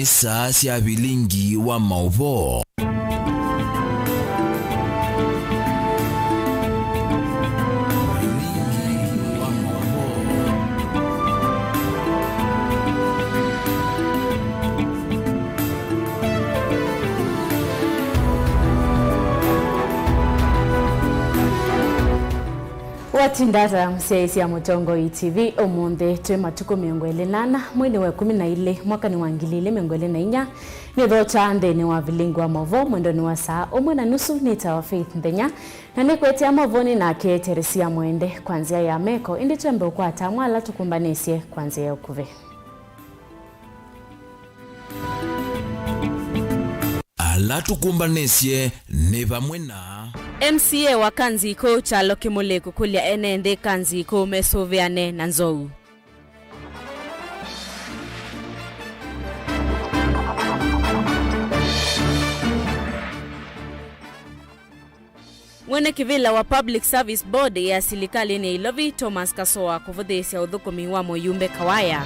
isa cia bilingi wa maovo. Watindaza msiaisi ya Mutongo TV omunde twe matuko miongwele nana mwene wa 12 mwaka ni wangilile miongwele na inya ni dhocha ndeni wa vilingu wa movo mwendo ni wa saa umwe na nusu ni tawa Faith Ndenya na ni kwetia movoni na ke Teresia Mwende kwanzia ya meko indi tuembe ukwata mwala tukumbanesie kwanzia ya ukuve ala tukumbanesie ne bamwena MCA wa Kanziko chalo Kimule kukulia enende Kanziko mesoviane na Nzou. Mwene kivila wa Public Service Board ya silikali ni Ilovi Thomas Kasoa kuvudhesi ya udhukumi wa Moyumbe Kawaya.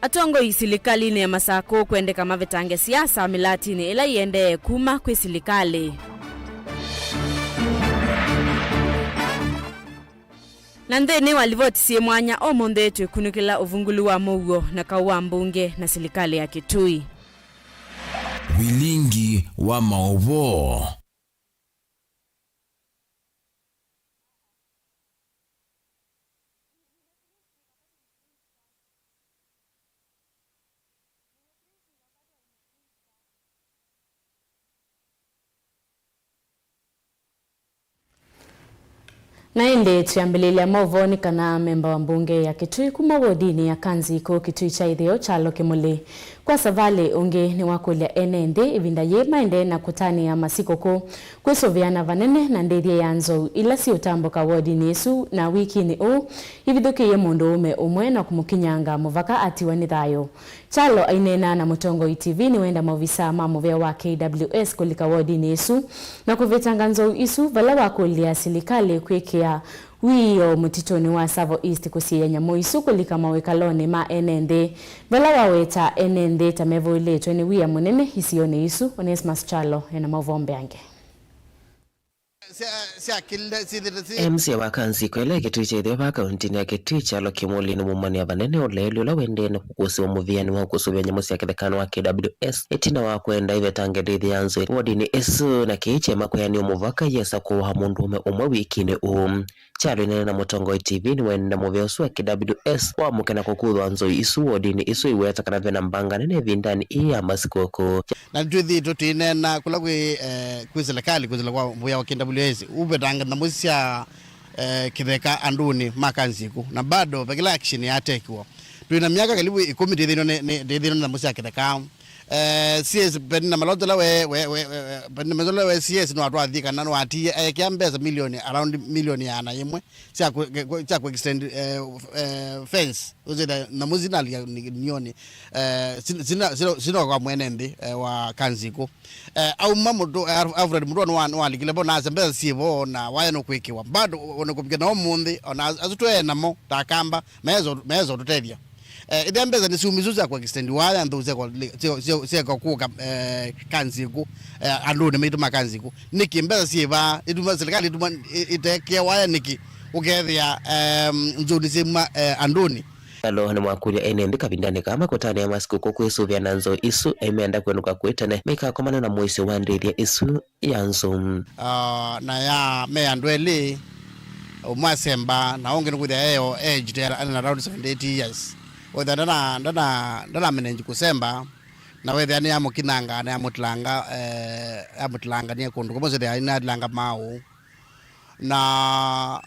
Atongo isilikali ni masako kwende kama vitange siasa milatini ila yende kuma kwa isilikali. Nandeni walivoti siye mwanya omonde tu kunukila uvungulu wa Mugo na kawa mbunge na silikali ya Kitui. Bilingi wa maovo. Na inde tuambilile movoni kana memba wa mbunge ya Kitui kuma wodini ya Kanziko Kitui cha idheo chalo Kimule. Kwa savale unge ni wakulia enende ibinda ye maende na kutani ya masikoko kwesoviana vanene na ndedhia ya Nzou ila si utamboka wodini yesu na wiki ni ibiduke ye mundu ume umwe na kumukinyanga muvaka ati wanithayo. Chalo ainena na Mutongo TV ni wenda mavisa mamuvea wa KWS kulika wodini yesu na kuvitanga Nzou isu vala wakulia silikali kwekea wiyo mutitoni wa Savo East kusiya nyamo isu kulika mawekalone ma enende vala waweta enende tamevo ileto ni wiya munene hisione isu Onesmus Chalo ena mavombe ange. MC wa Kanziko ele Kitui cha idheo baka untini ya Kitui chalo Kimule ni mumani ya vanene olelu la wende na kukusi wa muviani wa kusubia nyamusi ya kithekano wa KWS etina wa kuenda ive tange dithi ya Nzou wadini esu na kiiche makwayani umuvaka yesa kuwa mundu ume umwe wikini chalo inene na Mutongo TV ni wenda muviosu wa KWS wa mukena kukuwa Nzou isu wadini isu iweta kanavyo na mbanga nene vindani iya masikoko na tuithi tutinena kula kwi serikali kuzila kwa mvuya wa KWS ubetanga na mwisi ya kitheka anduni makanziku na bado pekila action ya tekiwa tuina miaka karibu 10 dithino na mwisi ya kitheka CS penina malotola penina malotola we CS no atwathika na no ati kiambeza milioni around milioni yana yemwe cia ku extend fence uzida na muzinali nioni sina kwa mwenende wa Kanziko au mamudo Alfred Mudono wa alikile bona azembeza sivo na waya no kwekiwa bado onokupika na omundi ona azutwe namo takamba mezo tutethia idembeza ni siumizuza kwa extend waya nduze kwa sio kuka Kanziko alone meito makanziko niki mbeza siva ituma serikali ituma itekia waya niki ukethia Nzou sema andoni alo ni mwakulia enende kabindani kama kutani ya masikoko kwesuvia na Nzou isu emeenda kwenuka kwetane meka komana na mwisi wa ndedhia isu ya Nzou na ya mea ndwele umwasemba na onge nukuthia eo age na around 78 years wetha ndana menenji kusemba na wetha ni amukinanga na amutlanga ni kundu komo zethia ina atlanga mau na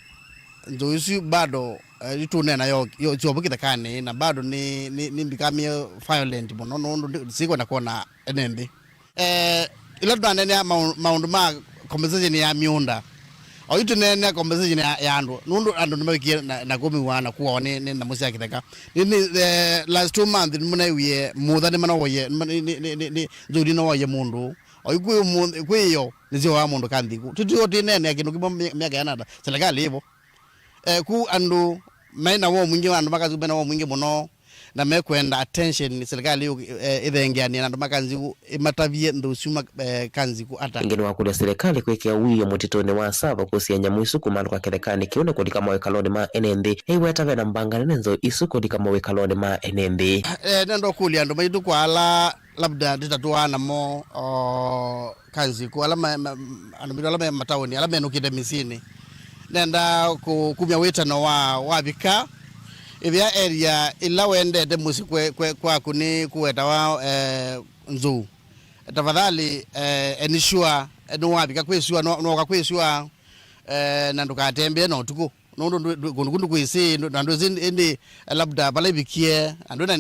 Nzou isu bado itunena yo chobukita kane na bado ni become violent muno no siko na kona enende ila twanene maundu ma conversation ya miunda au itunene conversation ya andu nimekia na gomi wana kuwa ne na musi akitheka ni last 2 months muna wiye mutha ni mana woye ni Nzou no woye mundu au kwiyo nizio wa mundu Kanziko tutio tinene akindu kibo miaka yanada serikali hivyo ku andu maina wo mwingi wa makazi bena wo mwingi muno na mekwenda attention serikali ithengeania na makanzi imatavie ndusuma kanzi ku ata ngeni wa kule serikali kwekea wiyo mutitone wa saba kusia nyamu isuku malu kwa kerekani kione kodi kama wekalone ma NND weta vena mbanga nenzo isuku di kama wekalone ma NND nendo kuli ando maitu kwa ala labda ditatuana mo kanzi ku ala ala mataoni ala menukide misini nenda kumya weta no wa bika ivya area ila wende de musi kwa kuni kuweta wa nzu tafadhali ensure no wabika kwesua no kwakwesua nanduka tembe no tuko no kwesi ndo zindi labda pale bikie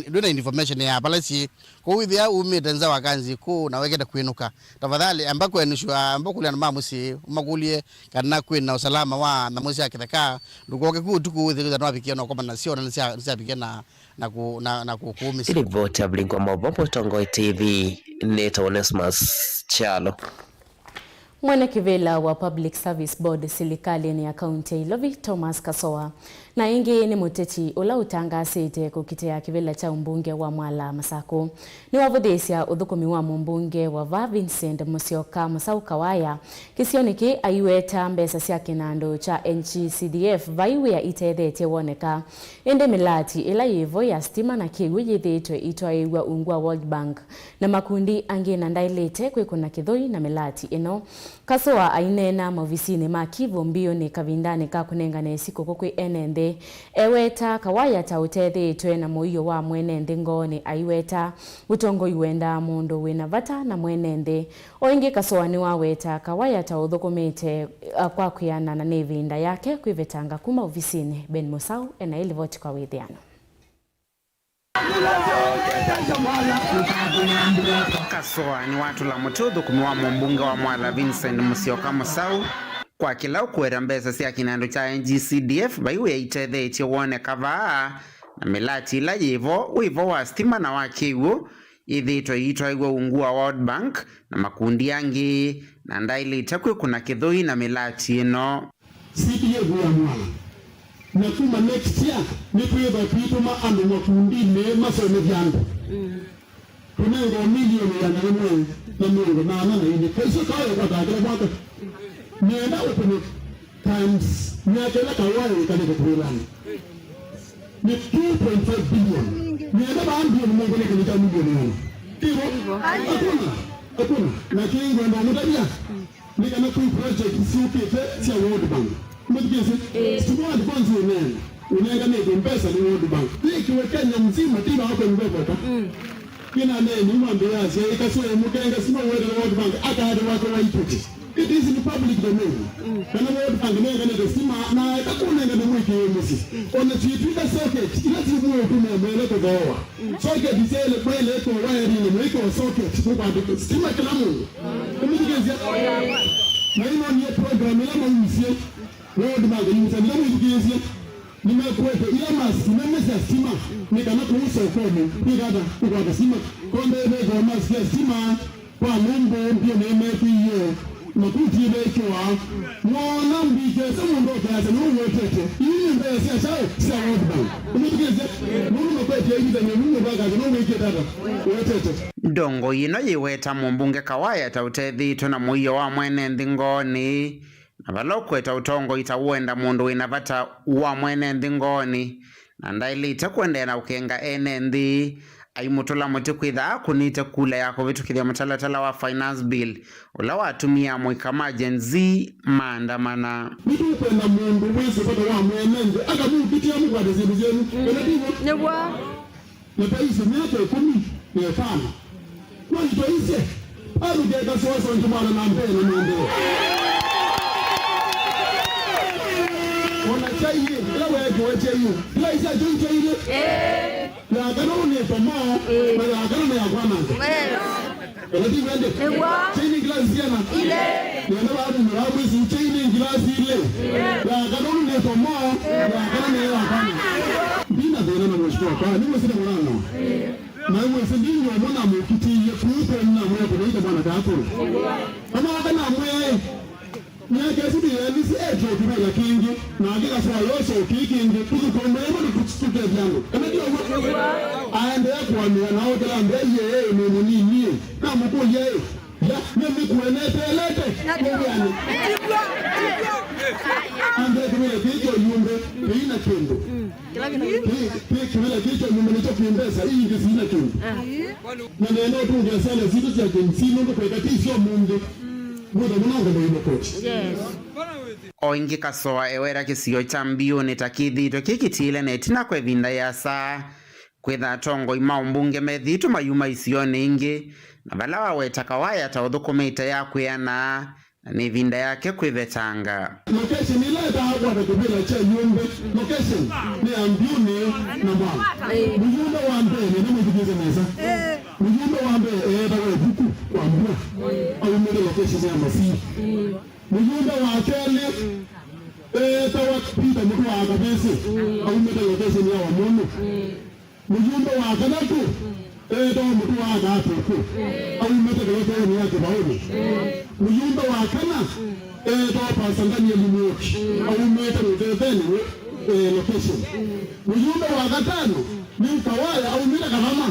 ndo information ya pale si kwa hivyo umetenza wakanzi ku na weketa kuinuka tafadhali ambako ensure ambako kule na mamusi umakulie kana kwina usalama wa na musi akitaka ndukoke ku tuku withira no bikie no kwa na sio na sia bikie na kukumisa ili vote Blinko Mobo Tongo TV Neto Onesmus Chalo. Mwana kivela wa Public Service Board serikali ni ya kaunti Ilovi Thomas Kasoa na ingi ni muteti ula utangasite kukitea kivela cha mbunge wa Mwala Masako ni wavodesya uthukumi wa mbunge wa Va Vincent Musyoka Musau Kawaya kisioniki aiweta mbesa cia kinando cha NGCDF vaiwe ya itethete woneka ende milati ila yivo ya stima na kigu yithitwe itwaiwa ungwa World Bank na makundi angina ndailete kwikuna kithoi na milati ino Kasoa ainena mavisini makivu mbio ni kavindani kakunengane siku kukwi NND eweta Kawaya ta utethitwe na moyo wa mwenende ngoni aiweta utongo iwenda mundu wina vata na mwenende oingi Kasoa ni waweta Kawaya ta uthukumite kwa kuyana na nevinda yake kwivetanga kuma ofisini Ben Musau ena ilivoti kwa withiano Kasoa ni watu la mutudhu kumiwa mbunge wa Mwala Vincent Musyoka Musau kwa kila ukwera mbesa cia kinando cha NGCDF baiwe ya itethete woneka vaa na milati ila yivo wivo wa stima na wakiwu ithitwe igwa ungua World Bank na makundi yangi na ndailite kuna kithoi na milati ino CDF ya Mwala na kuma next year ni kuiba pituma andu makundi ne masone vyandu tunengo milioni ya nane na milioni na ine pesa kayo kwa dagre mwaka nienda open times nyakela Kawaya kaniko kulani ni 2.5 billion nienda baambi ni mungu ni kama milioni hivyo hakuna na kingo ndo mutabia ni kama tu project siupite sia World Bank mtikise sio advance nene unaenda ni pesa ni World Bank ikiwekenya mzima tiba hapo mbele kina nene mwambie aje ikasema mukenga sima World Bank akade wako waipute it is in public domain kana World Bank nenga ne sima na itakunenga ne mwiki msi ona tuitwika socket ila timu yetu mbele kwa dawa socket isele kwele kwa wire ni mwiko socket kwa stima kila mungu kumtikeze na ino ni program ile mwisie World Bank ni msanii mwingine nimekuwepo ila maski nimesha stima nikana kuusa komo nikada kwa stima kombe kwa maski stima kwa mungu ndio nimepiyo makuti bekiwa mwana mbije semundo kaza n'uwotete iyi mbese yachaye sia World Bank umugeze n'umuntu kwete yiza n'umuntu bagaza n'umwike dada wotete ndongo yino yiweta mbunge Kawaya ta utethitwe na moyo wa mwene ndingoni na balokweta utongo itawenda mundu wina vata wa mwene ndingoni na ndailite kwendera ukenga NND aimutula muti kwitha kunite kula yako vitu kithia matalatala wa finance bill ula watumia mwikama Gen Z maandamana nitu kwenda mundu wese pata wa mwenende akamupitia mungu adezibu zenu Nyebwa na paisi miaka 10 na 5 kwa itoise arugeka soso njumana na mbele na mbele ona chaiye la wewe chaiye la isa chaiye la kanone tomo la kanone ya kwana elati wende chini glass yana ile ndio watu mrabu si chini glass ile la kanone tomo la kanone ya kwana bina dena na mshtua kwa ni msida mwana na wewe sindinyo mwana mukiti ye kupe na mwe kuita bwana kako kama wakana mwe Nyaka sidi yanisi ejo kibela kingi na akika swaloso kingi tukukombe ni kutuke vyangu. Unajua aende kwa ni anaotela mbeye ni munini na mkuu yeye. Ya mimi kuenete yani. Ande kibela kicho yumbe ina kendo. Kibela kicho yumbe ni tokimbesa hii ndio sina kendo. Na neno tu ndio sana zitu za jensino ndo kwa katisho mungu. Yes. Oingi kasoa ewera kisio cha mbiuni takithito kikitile netina kwe vinda ya saa kwitha tongo imaumbunge methitu mayuma isioni ingi na vala waweta kawaya tauthukumite ya kwiana na ni vinda yake kwithetanga. Location ile dawa kwa kubira cha yumbe location ni ambiuni na mbwa. Mjumbe wa mbele ni mjibize meza. Mjumbe wa mbele dawa buku kwa mbwa. Au mbele location ya masi. Mjumbe wa kele dawa pita mtu wa kabisa. Au mbele location ya wamono. Mjumbe wa kanatu dawa mtu wa gato. Au mbele location ya kibaoni. Mjumbe wa kana dawa pasangani ya mumuoki. Au mbele location location. Mjumbe wa gatano ni mkawaya au mbele kama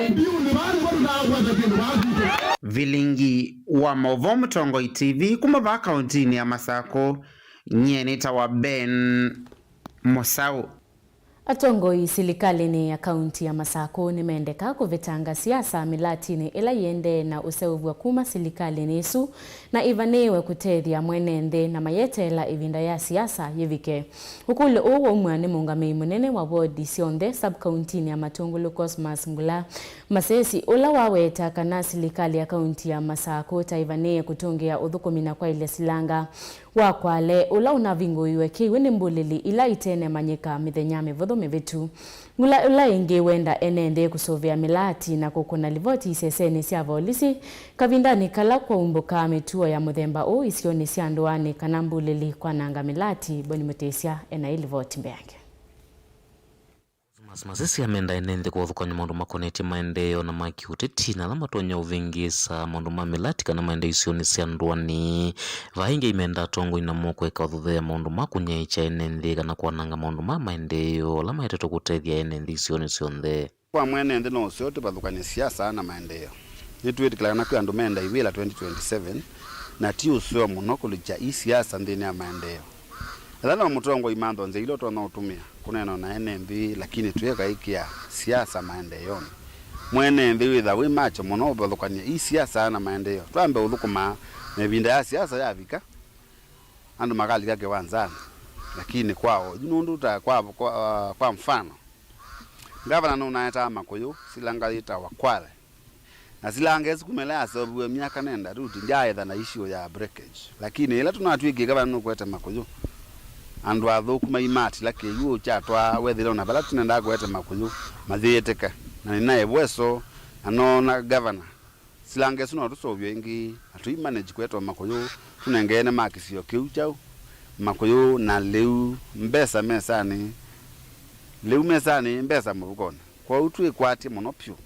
ndio ni bali watu dawa kwa tatizo baadhi. Vilingi wa Movo Mtongoi TV kumava kauntini ya Masako nyenita wa Ben Mosau. Atongoi silikalini ya kaunti ya Masako nimeendeka kuvitanga siasa milatini ila yende na useuvu wa kuma silikalini isu na ivanewe kutethia mwenende na mayete la ivinda ya siasa yivike. Ukule uwa umwani muungamei munene wa wodi sionde sub-kauntini ya Matungulu Cosmas Ngula Masesi ula waweta kana silikali ya kaunti ya Masako taivanewe kutungia udhukumina kwa ile silanga wakwale ula unavinguiwe kiwe ni mbulili ila itene manyika mithenyame vodho mevitu. Ngula ula ingi wenda enende kusovea milati na kukuna livoti iseseni siya volisi kavindani kala kwa umbuka metua ya muthemba o isioni siya ndoani kana mbulili kwa nanga milati boni mutesia ena ilivoti mbeange. Masesi amenda enende kwa thukanya maundu makoneti maendeleo na makiuteti na lama tonya uvingisa maundu mamilati kana maendeleo isioni sia ndwani vainge imenda tongo inamoko ekauthuthea maundu makunyaicha enende kana kwananga maundu ma maendeleo lama iteto kutethia enende isioni sionthe kwa mwenende no siote pathukanya siasa na maendeleo nitwetikilana kwa andu menda iwila 2027 na ti usio muno kulija siasa ndini ya maendeleo. Thana mutongo imando nze ilo tona utumia kuneno na NMB lakini tuweka hiki ya siasa maendeleo. NMB witha we macho muno bathukania siasa na maendeleo. Twambe uthukuma mevinda ya siasa ya vika. Andu magali yake wanzana. Lakini kwao nundu ta kwa mfano. Gavana no naeta Makuyu silanga ita wakwale. Na silanga esikumela sababu miaka nenda ruti njaetha na issue ya breakage. Lakini ila tunatwige gavana no kweta Makuyu. Andu athukuma imati lake yuo chatwa wethira na bala tunenda gwete Makuyu mathieteka na ninae bweso anona governor silange suno tusovyo ingi atu manage kwetwa Makuyu tunengene makisio kiu chau Makuyu na leu mbesa mesani mbesa muvukoni kwa utu ikwati muno pyu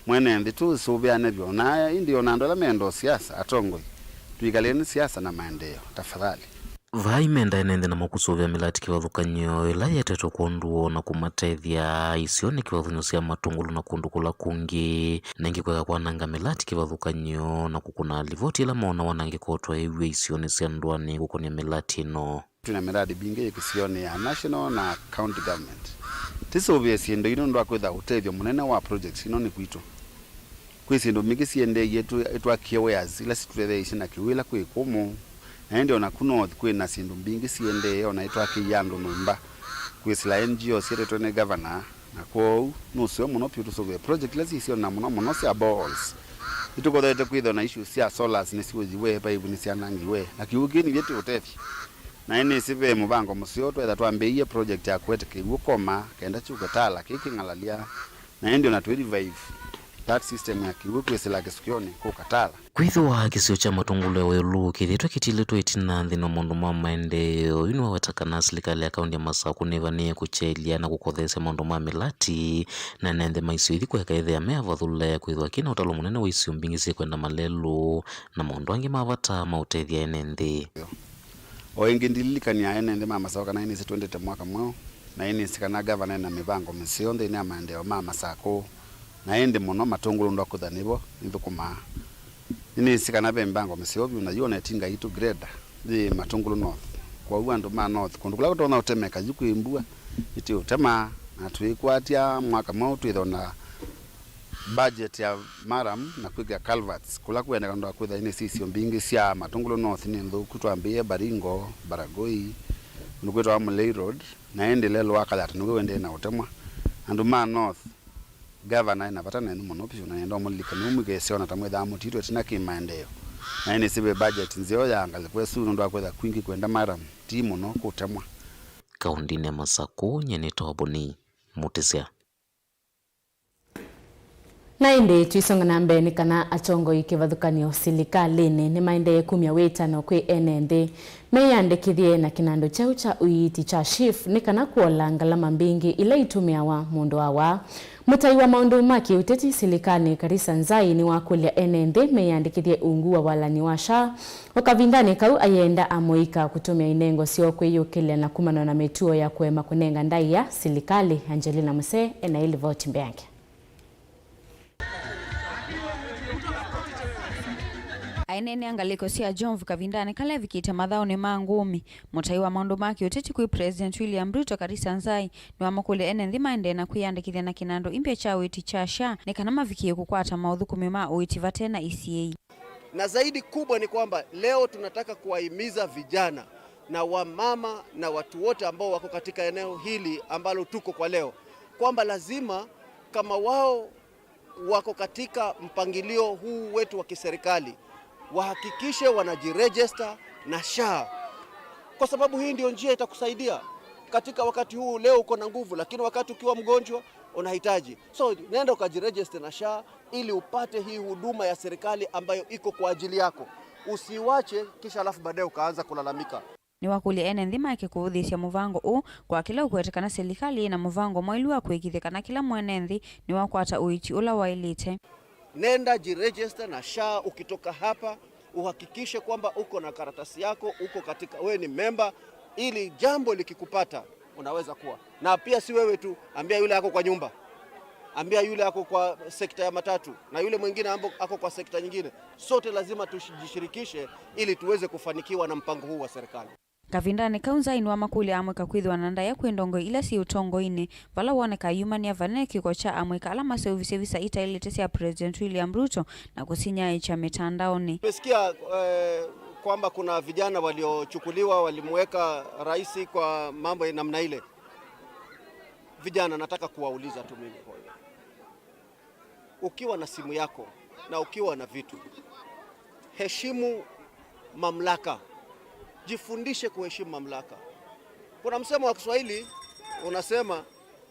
mwene ndi tu suvya nebyo na indio na ndola mendo siasa atongoi tuikaleni siasa na maendeleo tafadhali. Vaimenda enende na makusovya milati kiwathukanyo ila yeteto kuonduo na kumatethia isioni kiwathunyosia Matungulu na kundukula kungi nengi kweka kwananga milati kiwathukanyo na kukuna livoti ila maona wanangi kotwa iwe isioni sia ndwani kukonia milati no. Tuna miradi bingi ikisioni ya national na county government. Tiso obviously ndo ino ndo kwetha utethio munene wa projects ino ni kwitu. Kwisi ndo mingi siende yetu etwa kiweyas ila situthethe ishina kiwila kwikumu. Ndio na kuno kwina sindu mbingi siende ona itwa kiyandu numba kwisila NGO siete ne governor na ko no sio muno pyu tusoge project lesi sio na muno sia balls ituko thete kwitho na issue sia solars ni siwe we pa ibuni sia nangiwe na kiugini yetu utethi na ene sive mubango musio twetha twambeiye project ya kwete kigukoma kenda chukatala kikingalalia na ndio na 25 that system ya kiwikwisila kisukioni kukatala kwithwa kisio cha matungulu welu kithitwa kitiletwa itina nthino mundu ma maendeeo yuni wawetakana serikali ya kaunti ya Masaku nivanie kuchelia na kukothesya maundu ma milati na nenthe maisio ithi kweka ithea meavathule kwithwa kina utalo munene wa isio mbingi sikwenda malelu na maundu angi mavata mautethia ene nthi o ingi ndililikania ene nthi ma Masaku kana ini situendete mwaka mwao na ini sikana gavana na mivango misio nthi ya maendeeo ma Masaku na ende muno matungulu ndo kuthanivo nthukuma ini sikana be mbango misio na yona tinga itu grade the matungulu north kwa uandu ma north kundu kula kutona utemeka yukuimbua iti utema na tuikwatia mwaka mwao twithona budget ya maram na kwiga culverts kula kwenda kando kwitha ini sisio mbingi cia matungulu north ni nthuku twambie Baringo Baragoi nukwitwa Mulei Road na ende lelo wakala nuwe wende na utemwa andu ma north governor na patana ni muno pisho na ndo mulika ni umugese ona tamwe tha mutitwe tina kimaendeeo na ini sibe budget nzio yanga kwesu ndo akwetha kwingi kwenda maram ti muno kutemwa kaundini ya Masaku nyene toboni mutisia na indi twisonga na mbeni kana atongo ikivathukanio silikalini ni maende kumya witano kwi enende meyandikithie na kinando chau cha uiti cha chief ni kana kuola ngalama mbingi ila itumiawa mundu awa mutai wa maundu maki uteti silikani Karisa Nzai ni wakulia enende meyandikithie ungu wa walani washa wakavindani kau ayenda amoika kutumia inengo sio kwiyukilia na kumano na metuo ya kuema kunenga ndai ya silikali. Angelina Muse ena ili voti mbeange ainene angaliko sia Jomvu kavindani kale vikita mathao ni mangumi mutai wa maundu maki uteti kui President William Ruto Karisa Nzai ni wamakule ene nthima ende na kuyandikithia na kinando impya cha uiti cha SHA ni kana mavikie kukwata mauthukume ma uiti vatena ECA. Na zaidi kubwa ni kwamba leo tunataka kuwahimiza vijana na wamama na watu wote ambao wako katika eneo hili ambalo tuko kwa leo kwamba lazima kama wao wako katika mpangilio huu wetu wa kiserikali wahakikishe wanajiregister na SHA, kwa sababu hii ndio njia itakusaidia katika wakati huu. Leo uko na nguvu, lakini wakati ukiwa mgonjwa unahitaji. So nenda ukajiregister na SHA ili upate hii huduma ya serikali ambayo iko kwa ajili yako. Usiwache kisha alafu baadaye ukaanza kulalamika. Ni wakulia ene nthima yake kuudhisya muvango u kwa kila ukwetekana serikali na muvango mwailu wa kuikithikana kila mwenenthi ni wakwata uiti ula wailite. Nenda jiregister na SHA. Ukitoka hapa uhakikishe kwamba uko na karatasi yako, uko katika wewe ni member, ili jambo likikupata unaweza kuwa. Na pia si wewe tu, ambia yule ako kwa nyumba, ambia yule ako kwa sekta ya matatu na yule mwingine ako kwa sekta nyingine. Sote lazima tujishirikishe ili tuweze kufanikiwa na mpango huu wa serikali. Kavindani kaunza inwa makuli amweka kwithwa na ndaya kwendongo ila si utongo ini vala woneka yumani ya vanene kiko cha amweka alama service visa ita ile tesi ya President William Ruto na kusinya cha mitandaoni. Tumesikia kwamba kuna vijana waliochukuliwa walimweka rais kwa mambo ya namna ile. Vijana, nataka kuwauliza tu mimi kwa hiyo, ukiwa na simu yako na ukiwa na vitu, heshimu mamlaka. Jifundishe kuheshimu mamlaka. Kuna msemo wa Kiswahili unasema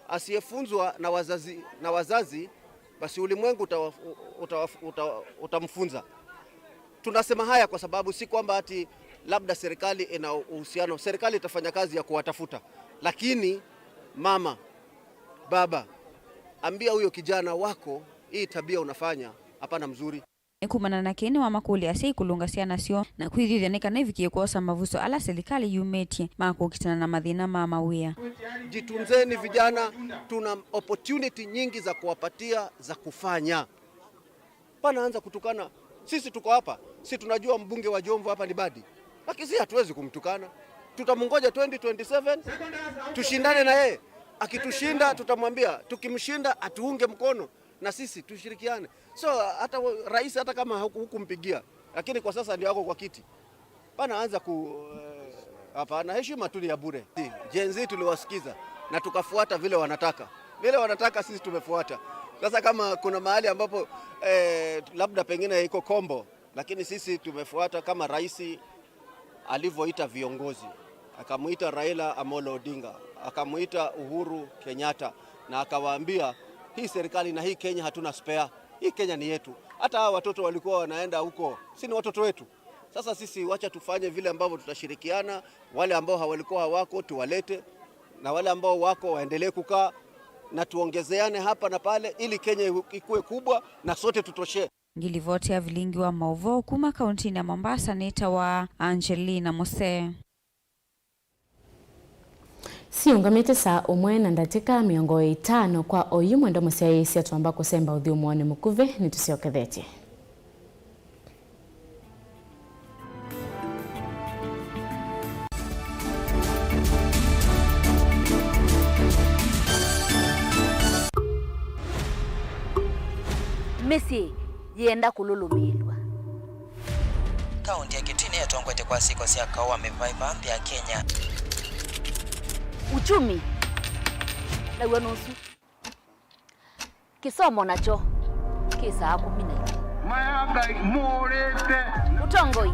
asiyefunzwa na wazazi basi ulimwengu utamfunza. Tunasema haya kwa sababu si kwamba ati labda serikali ina uhusiano. Serikali itafanya kazi ya kuwatafuta, lakini mama, baba, ambia huyo kijana wako hii tabia unafanya hapana mzuri. Kumana na kene wa makuli asei kulunga siana sio na kuithithia nekana ivikie kuosa mavuso ala serikali yumetie mako kitana na mathina mama wea. Jitunzeni vijana, tuna opportunity nyingi za kuwapatia za kufanya. Pana anza kutukana. Sisi tuko hapa, si tunajua mbunge wa Jomvu hapa ni Badi, lakini si hatuwezi kumtukana. Tutamungoja 2027 tushindane na yeye. Akitushinda tutamwambia, tukimshinda atuunge mkono na sisi tushirikiane. So hata rais hata kama hukumpigia, lakini kwa sasa ndio wako kwa kiti, pana anza hapana, heshima tu ni ya bure. Gen Z tuliwasikiza na tukafuata vile wanataka. Vile wanataka sisi tumefuata. Sasa kama kuna mahali ambapo labda pengine iko kombo, lakini sisi tumefuata kama rais alivyoita viongozi. Akamuita Raila Amolo Odinga, akamuita Uhuru Kenyatta na akawaambia hii serikali na hii Kenya hatuna spare. Hii Kenya ni yetu. Hata hao watoto walikuwa wanaenda huko, si ni watoto wetu. Sasa sisi wacha tufanye vile ambavyo tutashirikiana, wale ambao hawalikuwa hawako tuwalete na wale ambao wako waendelee kukaa na tuongezeane hapa na pale ili Kenya ikue kubwa na sote tutoshe. Ngilivotea vilingi wa Mauvo kuma kaunti ya Mombasa neta wa Angelina Mose. Siungamite saa umwe na ndatika miongo 5 kwa oyu mwendo musiaisi atuamba kusemba uthi umwone mukuve nitusiokethete. Messi yenda kululumirwa. Kaunti ya Kitui yatongwete kwa siku cia kawa mevaiva mpya Kenya. Uchumi na uanusu kisomo nacho kisa 10 mayanga morete utongoi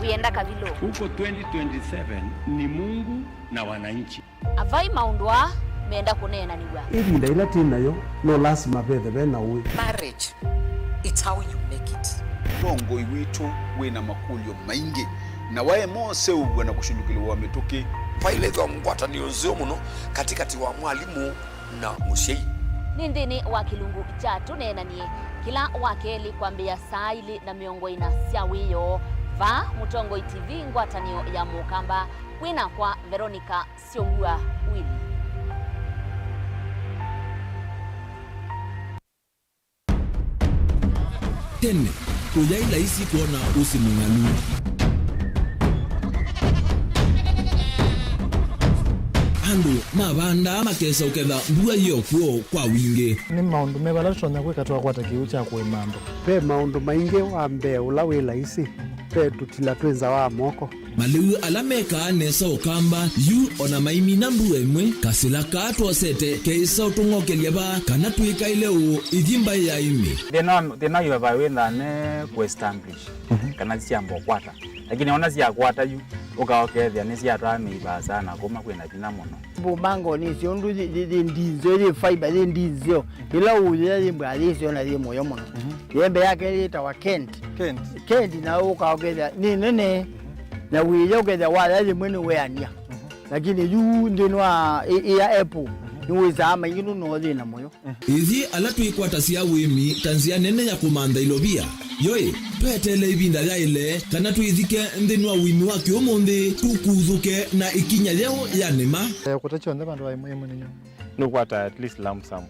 uyenda kavilo huko 2027 ni Mungu na wananchi avai maundwa meenda kunena niwa hivi ndaila tinayo no lazima bethe na uwe marriage it's how you make it bongo iwitu wena makulyo maingi na wae mose ubwa na kushindukiliwa mituki faile za ngwatanio nzio muno katikati wa mwalimu na mushei nindini wa kilungu chatu nenanie kila wakeli kwambia saili na miongo ina siawiyo va Mutongo TV ngwatanio ya Mukamba wina kwa Veronica Siongua Willy. Tene ujaila isi kuona usimungalu andu mabanda makesa uketha mbua yokuo kwa wingi ni maundu mebalatonya kwikatwa kwata kiu cha kuimando pe maundu maingi wa mbe ula wila isi pe tutila twenza wa moko maliu alameka nesa ukamba yu ona maimina mbu emwe kasila katwa sete keisa utungokelia ba kana tuika ile u ithimba ya imi thina yu bawenda ne ku establish kana ciambo kwata lakini ona cia kwata yu ukaokethia ni cia twamiba sana kuma kwina thina muno bumango ni cio ndu ndinzo ri fiber ri ndinzo ila uye ri mbali cio na ri moyo muno yembe yake ri ta wa Kent na ukaokethia ni nene na wiyo ukethia wala ri mwene weania lakini yu ndinwa ya Apple niweza inginu no ri na moyo ithi ala tuikwata cia wimi tanzia nene ya kumanda ilobia yoi petele ibinda ya ile kana tuithike ndinwa wimi wa kiomonde tukuthuke na ikinya leo ya nema kutacho ndema ndo imwe ninyo nukwata at least lump sum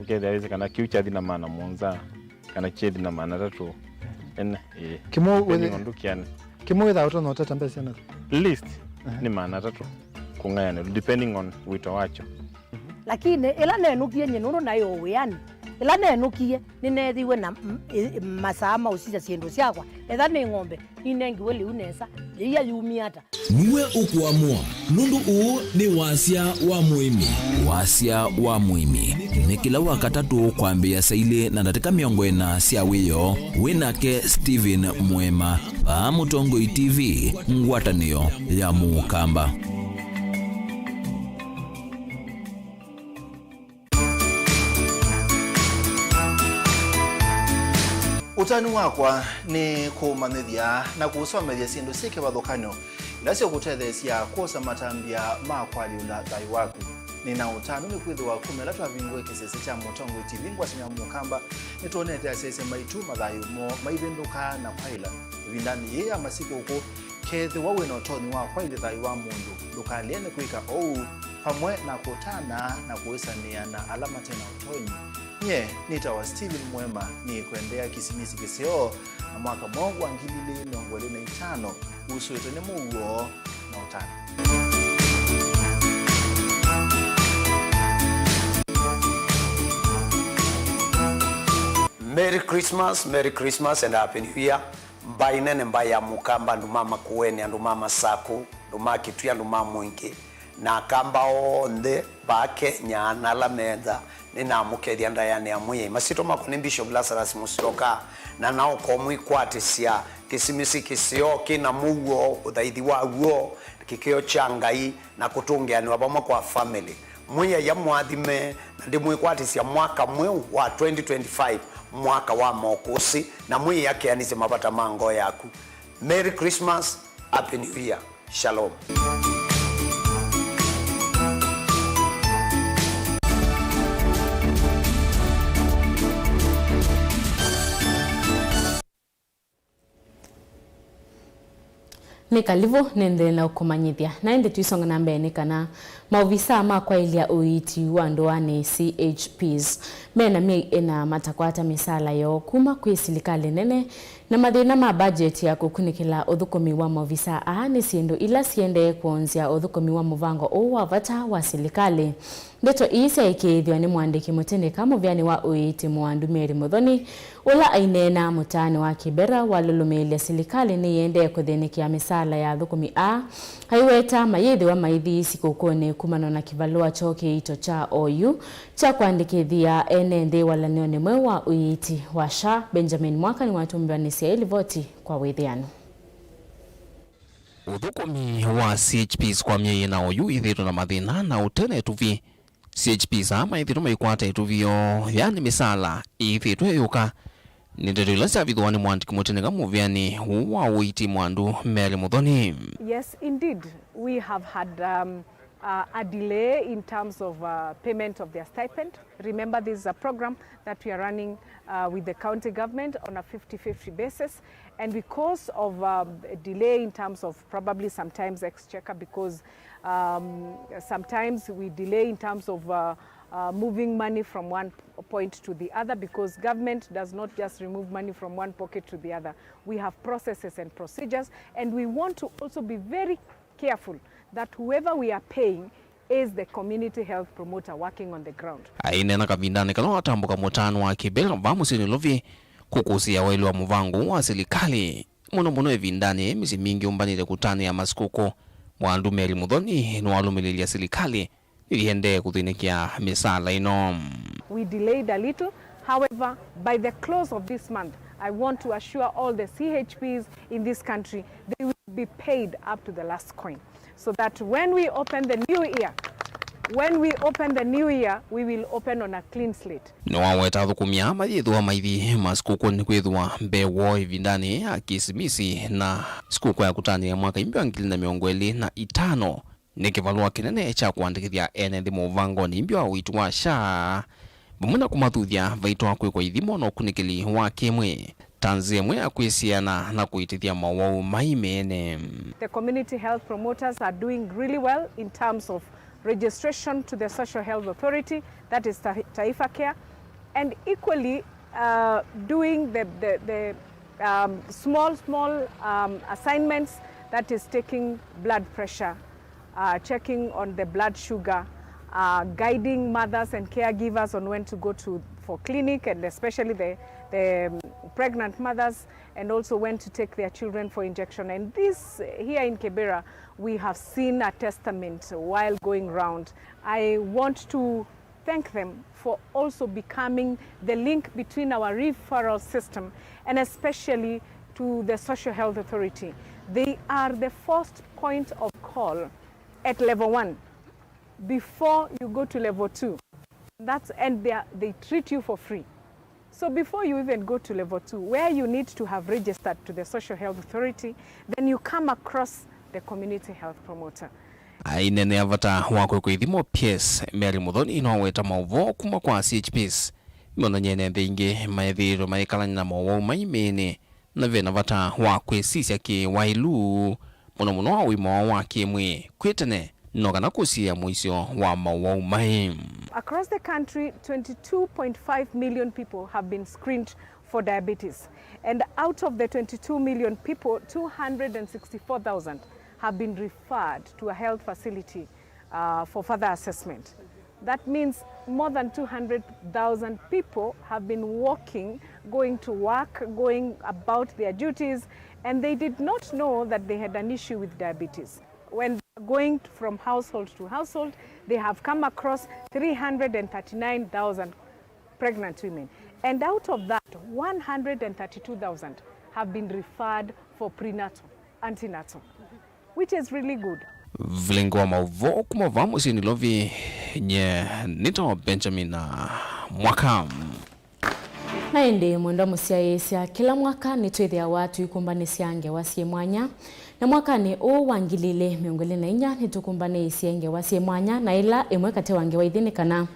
ukethia weze kana kiucha thina maana monza kana chedi na maana tatu en kimo wethe ndukiane kimo wetha uto no tata mbesi na list ni maana tatu kungayana depending on wito wacho lakini ila nenukie nyinuru nayo wiani ila nenukie ninethiwe na masama usija ciendo ciakwa etha ni ng'ombe inengi weli unesa iya yumiata niwe ukuamua nundu uu ni wasia wa muimi wasia wa muimi ni kila wakatatu kwambia saile na ndatika miongo ina cia wiyo winake Steven Mwema pa Mutongo TV ngwatanio ya Mukamba. Utani wakwa ni kumanithia na kusomethia sindu sike bathukanyo nasio kutethesia kosa matambia makwaliula thai waku nina utani ni kwithwa kumela twavingwe kisese cha Mutongo TV ngwatanio ya Mukamba nitonete asese maitu mathayo mo maivinduka na kwaila vindani ya masiku uko kethe wawe na utoni wa kwaile thai wa mundu ndukaliene kuika ou pamwe na kutana na kuisania na alama tena utoni nye nitawa Steven Mwema ni kuendea kisimisi kisio na mwaka mwangu wa 2025 usu itone muguo na utani. Merry Christmas and Happy New Year. Mbainene mbaya Mukamba ndumama kuweni ndumama saku ndumama Kitui ndumama mwingi na kamba onde ba Kenya na lameda nina mukeria ndayane ya muye masito makoni Bishop Lazarus Musyoka na nao komwi kwatisia kisimisi kisio kina mugo uthaithi waguo kikio cha Ngai na kutungianwa vamwe kwa family mwiya ya mwathime na ndi mwikwatisya mwaka mweu wa 2025 mwaka wa mokusi na mwiya yakianise mavata mango yaku. Merry Christmas, Happy New Year, Shalom. Ni kalivo nende na ukumanyithia na ende tuisonga na mbele kana maovisa makwa ilia uiti wa ndoani CHPs mena ena matakwata misala yo kuma kwi silikali nene na mathina ma budget ya kukunikila uthukumi wa maovisa ni siendo ila siende kuonzia uthukumi wa muvango wa vata wa silikali. Ndeto isa ikithwa ni mwandiki mutendeka muvyani wa uiti Mwandu Mary Muthoni ula ainena mutani wa Kibera walulumilia silikali ni yende kuthinikia misala ya thukumi haiweta mayithi wa maithi sikukuni kumano na kivalua choki ito cha OU cha kuandikithia NND walanione mwe wa uiti wa SHA. Benjamin Mwaka ni watumbwa ni siya voti kwa withiano. Uthukumi wa CHPs kwa mieye na OU ithiru na mathina na utene tuvi. CHPs ama ithiru maikwata ituvio yani misala ithiru yuka. Nindero sia vidwani mwandiki mutenega muvyani wa uiti Mwandu Mary Muthoni. Yes, indeed. We have had a delay in terms of payment of their stipend. Remember, this is a program that we are running with the county government on a 50-50 basis. And because of a delay in terms of probably sometimes exchequer, because sometimes we delay in terms of moving money from one point to the other, because government does not just remove money from one pocket to the other. We have processes and procedures, and we want to also be very careful that whoever we are paying is the community health promoter working on the ground. Ainena kavindane kalo atambuka mutano wa Kibera vamusini lovi kukusia wailu wa muvangu wa silikali muno evindane misi mingi umbanile kutani ya masikuko. Mwandu Mary Muthoni nuwalumililia silikali iliende kuthinikia misala ino. We delayed a little. However, by the close of this month, I want to assure all the CHPs in this country they will be paid up to the last coin, so that when we open the new year, we will open on a clean slate. Nwaweta thukumia mayithwa maithi masikuko ni kwithwa mbewo ivindani akisimisi na sikuko ya kutani ya mwaka 2025 nikivalua kinene cha kuandikithia NND muvango ni mbyo witu wa SHA bumuna kumathuthia vaitwa kwikwa ithimo no kunikili wa kimwe tanzia mwe akwisiana na kuitithia mawau maimene. The community health promoters are doing really well in terms of registration to the Social Health Authority, that is Taifa Care, and equally doing the small assignments, that is taking blood pressure, checking on the blood sugar, guiding mothers and caregivers on when to go for clinic, and especially the pregnant mothers, and also when to take their children for injection. And this here in Kibera, we have seen a testament while going round. I want to thank them for also becoming the link between our referral system and especially to the Social Health Authority. They are the first point of call at level 1 before you go to level 2. And they treat you for free. So before you even go to level 2, where you need to have registered to the Social Health Authority, then you come across the community health promoter. Ainene avata wako kwithimo PS Mary Muthoni inaweta mauvo kuma kwa CHPs mono nyene thingi maithiro maikalanya na mauvo maimene na vena vata wako sisi ki wailu mono wa wimo wa kimwe kwetene no kana kusia mwisho wa mauvo mai. Across the country, 22.5 million people have been screened for diabetes, and out of the 22 million people, 264,000 have been referred to a health facility for further assessment. That means more than 200,000 people have been walking, going to work, going about their duties, and they did not know that they had an issue with diabetes. When going from household to household, they have come across 339,000 pregnant women. And out of that, 132,000 have been referred for prenatal, antenatal, which is really good. Vlingo wa mauvo kumavamu si nilovi nye nito Benjamin Mwaka. Naende mwenda musiayesia kila mwaka nitwethia watu ikumbanisya ngewa sie mwanya na mwaka ni wangilile miongole na inya nitukumbane isi ngewa sie mwanya na ila imwe kati wa ngewa ithinikana.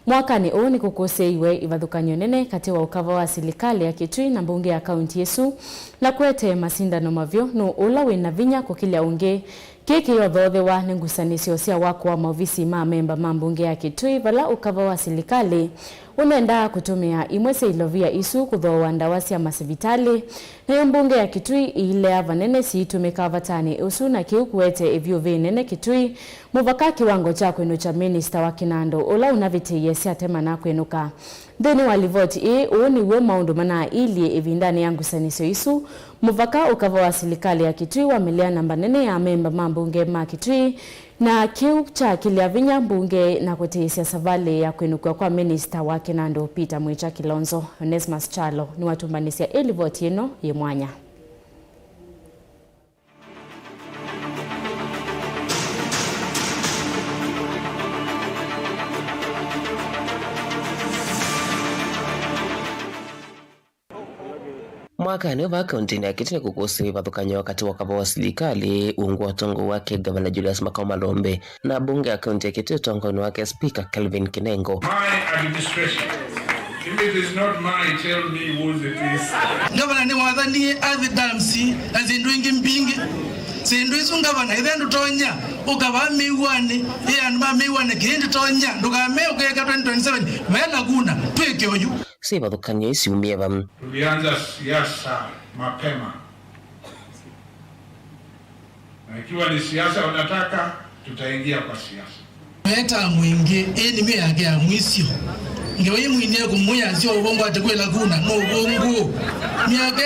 Mwaka ni ni kukoseiwe ivadhukanyo nene kati wa ukava wa serikali ya Kitui na mbunge ya kaunti yesu na kwete masindano mavyo no ula wina vinya kukilia unge kiki yothothe wa nengusanisyo cia wako wa maofisi ma memba mambunge ya Kitui vala ukava wa serikali unenda kutumia imwese ilovia isu kuthoa ndawa cia masivitali na mbunge ya Kitui ile avanene siitumika vatani usu na kiu kwete ivyo vinene Kitui muvaka kiwango cha kwenucha minister wa Kinando ula unavitiye cia tema na kwenuka thini walivoti ni we maundu mana ili evindani yangu sanisyo isu muvaka ukava wa serikali ya Kitui wamelea namba nene ya memba mambunge ma Kitui na kiu cha kiliavinya mbunge na kutesia savale ya kwenuka kwa minister wa Kinando Peter Mwicha Kilonzo. Onesmus Chalo ni watumbanisia elivoti ino ye mwanya. Mwaka ni wa kaunti ya Kitui kukosi vathukanyo wakati wa kava wa serikali uungwa tongo wake Gavana Julius Makau Malombe na bunge ya kaunti ya Kitui tongo wake Speaker Kelvin Kinengo. My administration. If it is not mine, tell me who it is. Gavana ni wadhani adamsi azinduingi mpingi sindu isu gavana ithendu tonya ukava miwane anuma miwane kindi tonya ndukame ukeka 2027 vela kuna tweke oyu si vathukanyo isi umieva. Tulianza siasa mapema. Na ikiwa ni siasa unataka, tutaingia kwa siasa. Meta mwingi ni mimi yake ya mwisho. Ngewe mwine kumuya sio ubongo atakwela kuna no ubongo. Miaka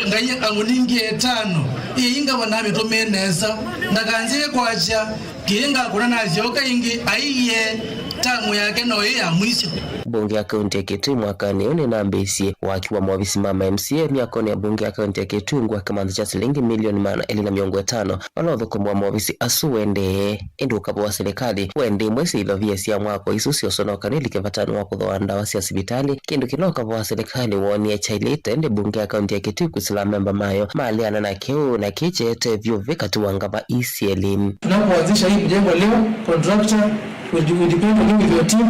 ngai anguningi 5. Inga waname to menesa ndakanze kwacha kinga kuna nazioka ingi aiye tamu yake no ya mwisho. Bunge ya kaunti ya Kitui mwakani une nambesi wakiwa mwavisi mama MCA miakoni ya bunge ya kaunti ya Kitui ngwa kamanzi cha shilingi milioni 450 walothukumwa mwavisi asuwende indi ukapa wa serikali wende mwesi ilovia sia mwako isusi osonoka nilikivatani wa kuthoa ndawa sia sibitali kindu kiloka wa serikali wonie chailite indi bunge ya kaunti ya Kitui kusila memba mayo maaliana na kiu na kichete vyo vikati wangava isi elimu. Tunapoanzisha hii mjengo leo, contractor will depend on you with your team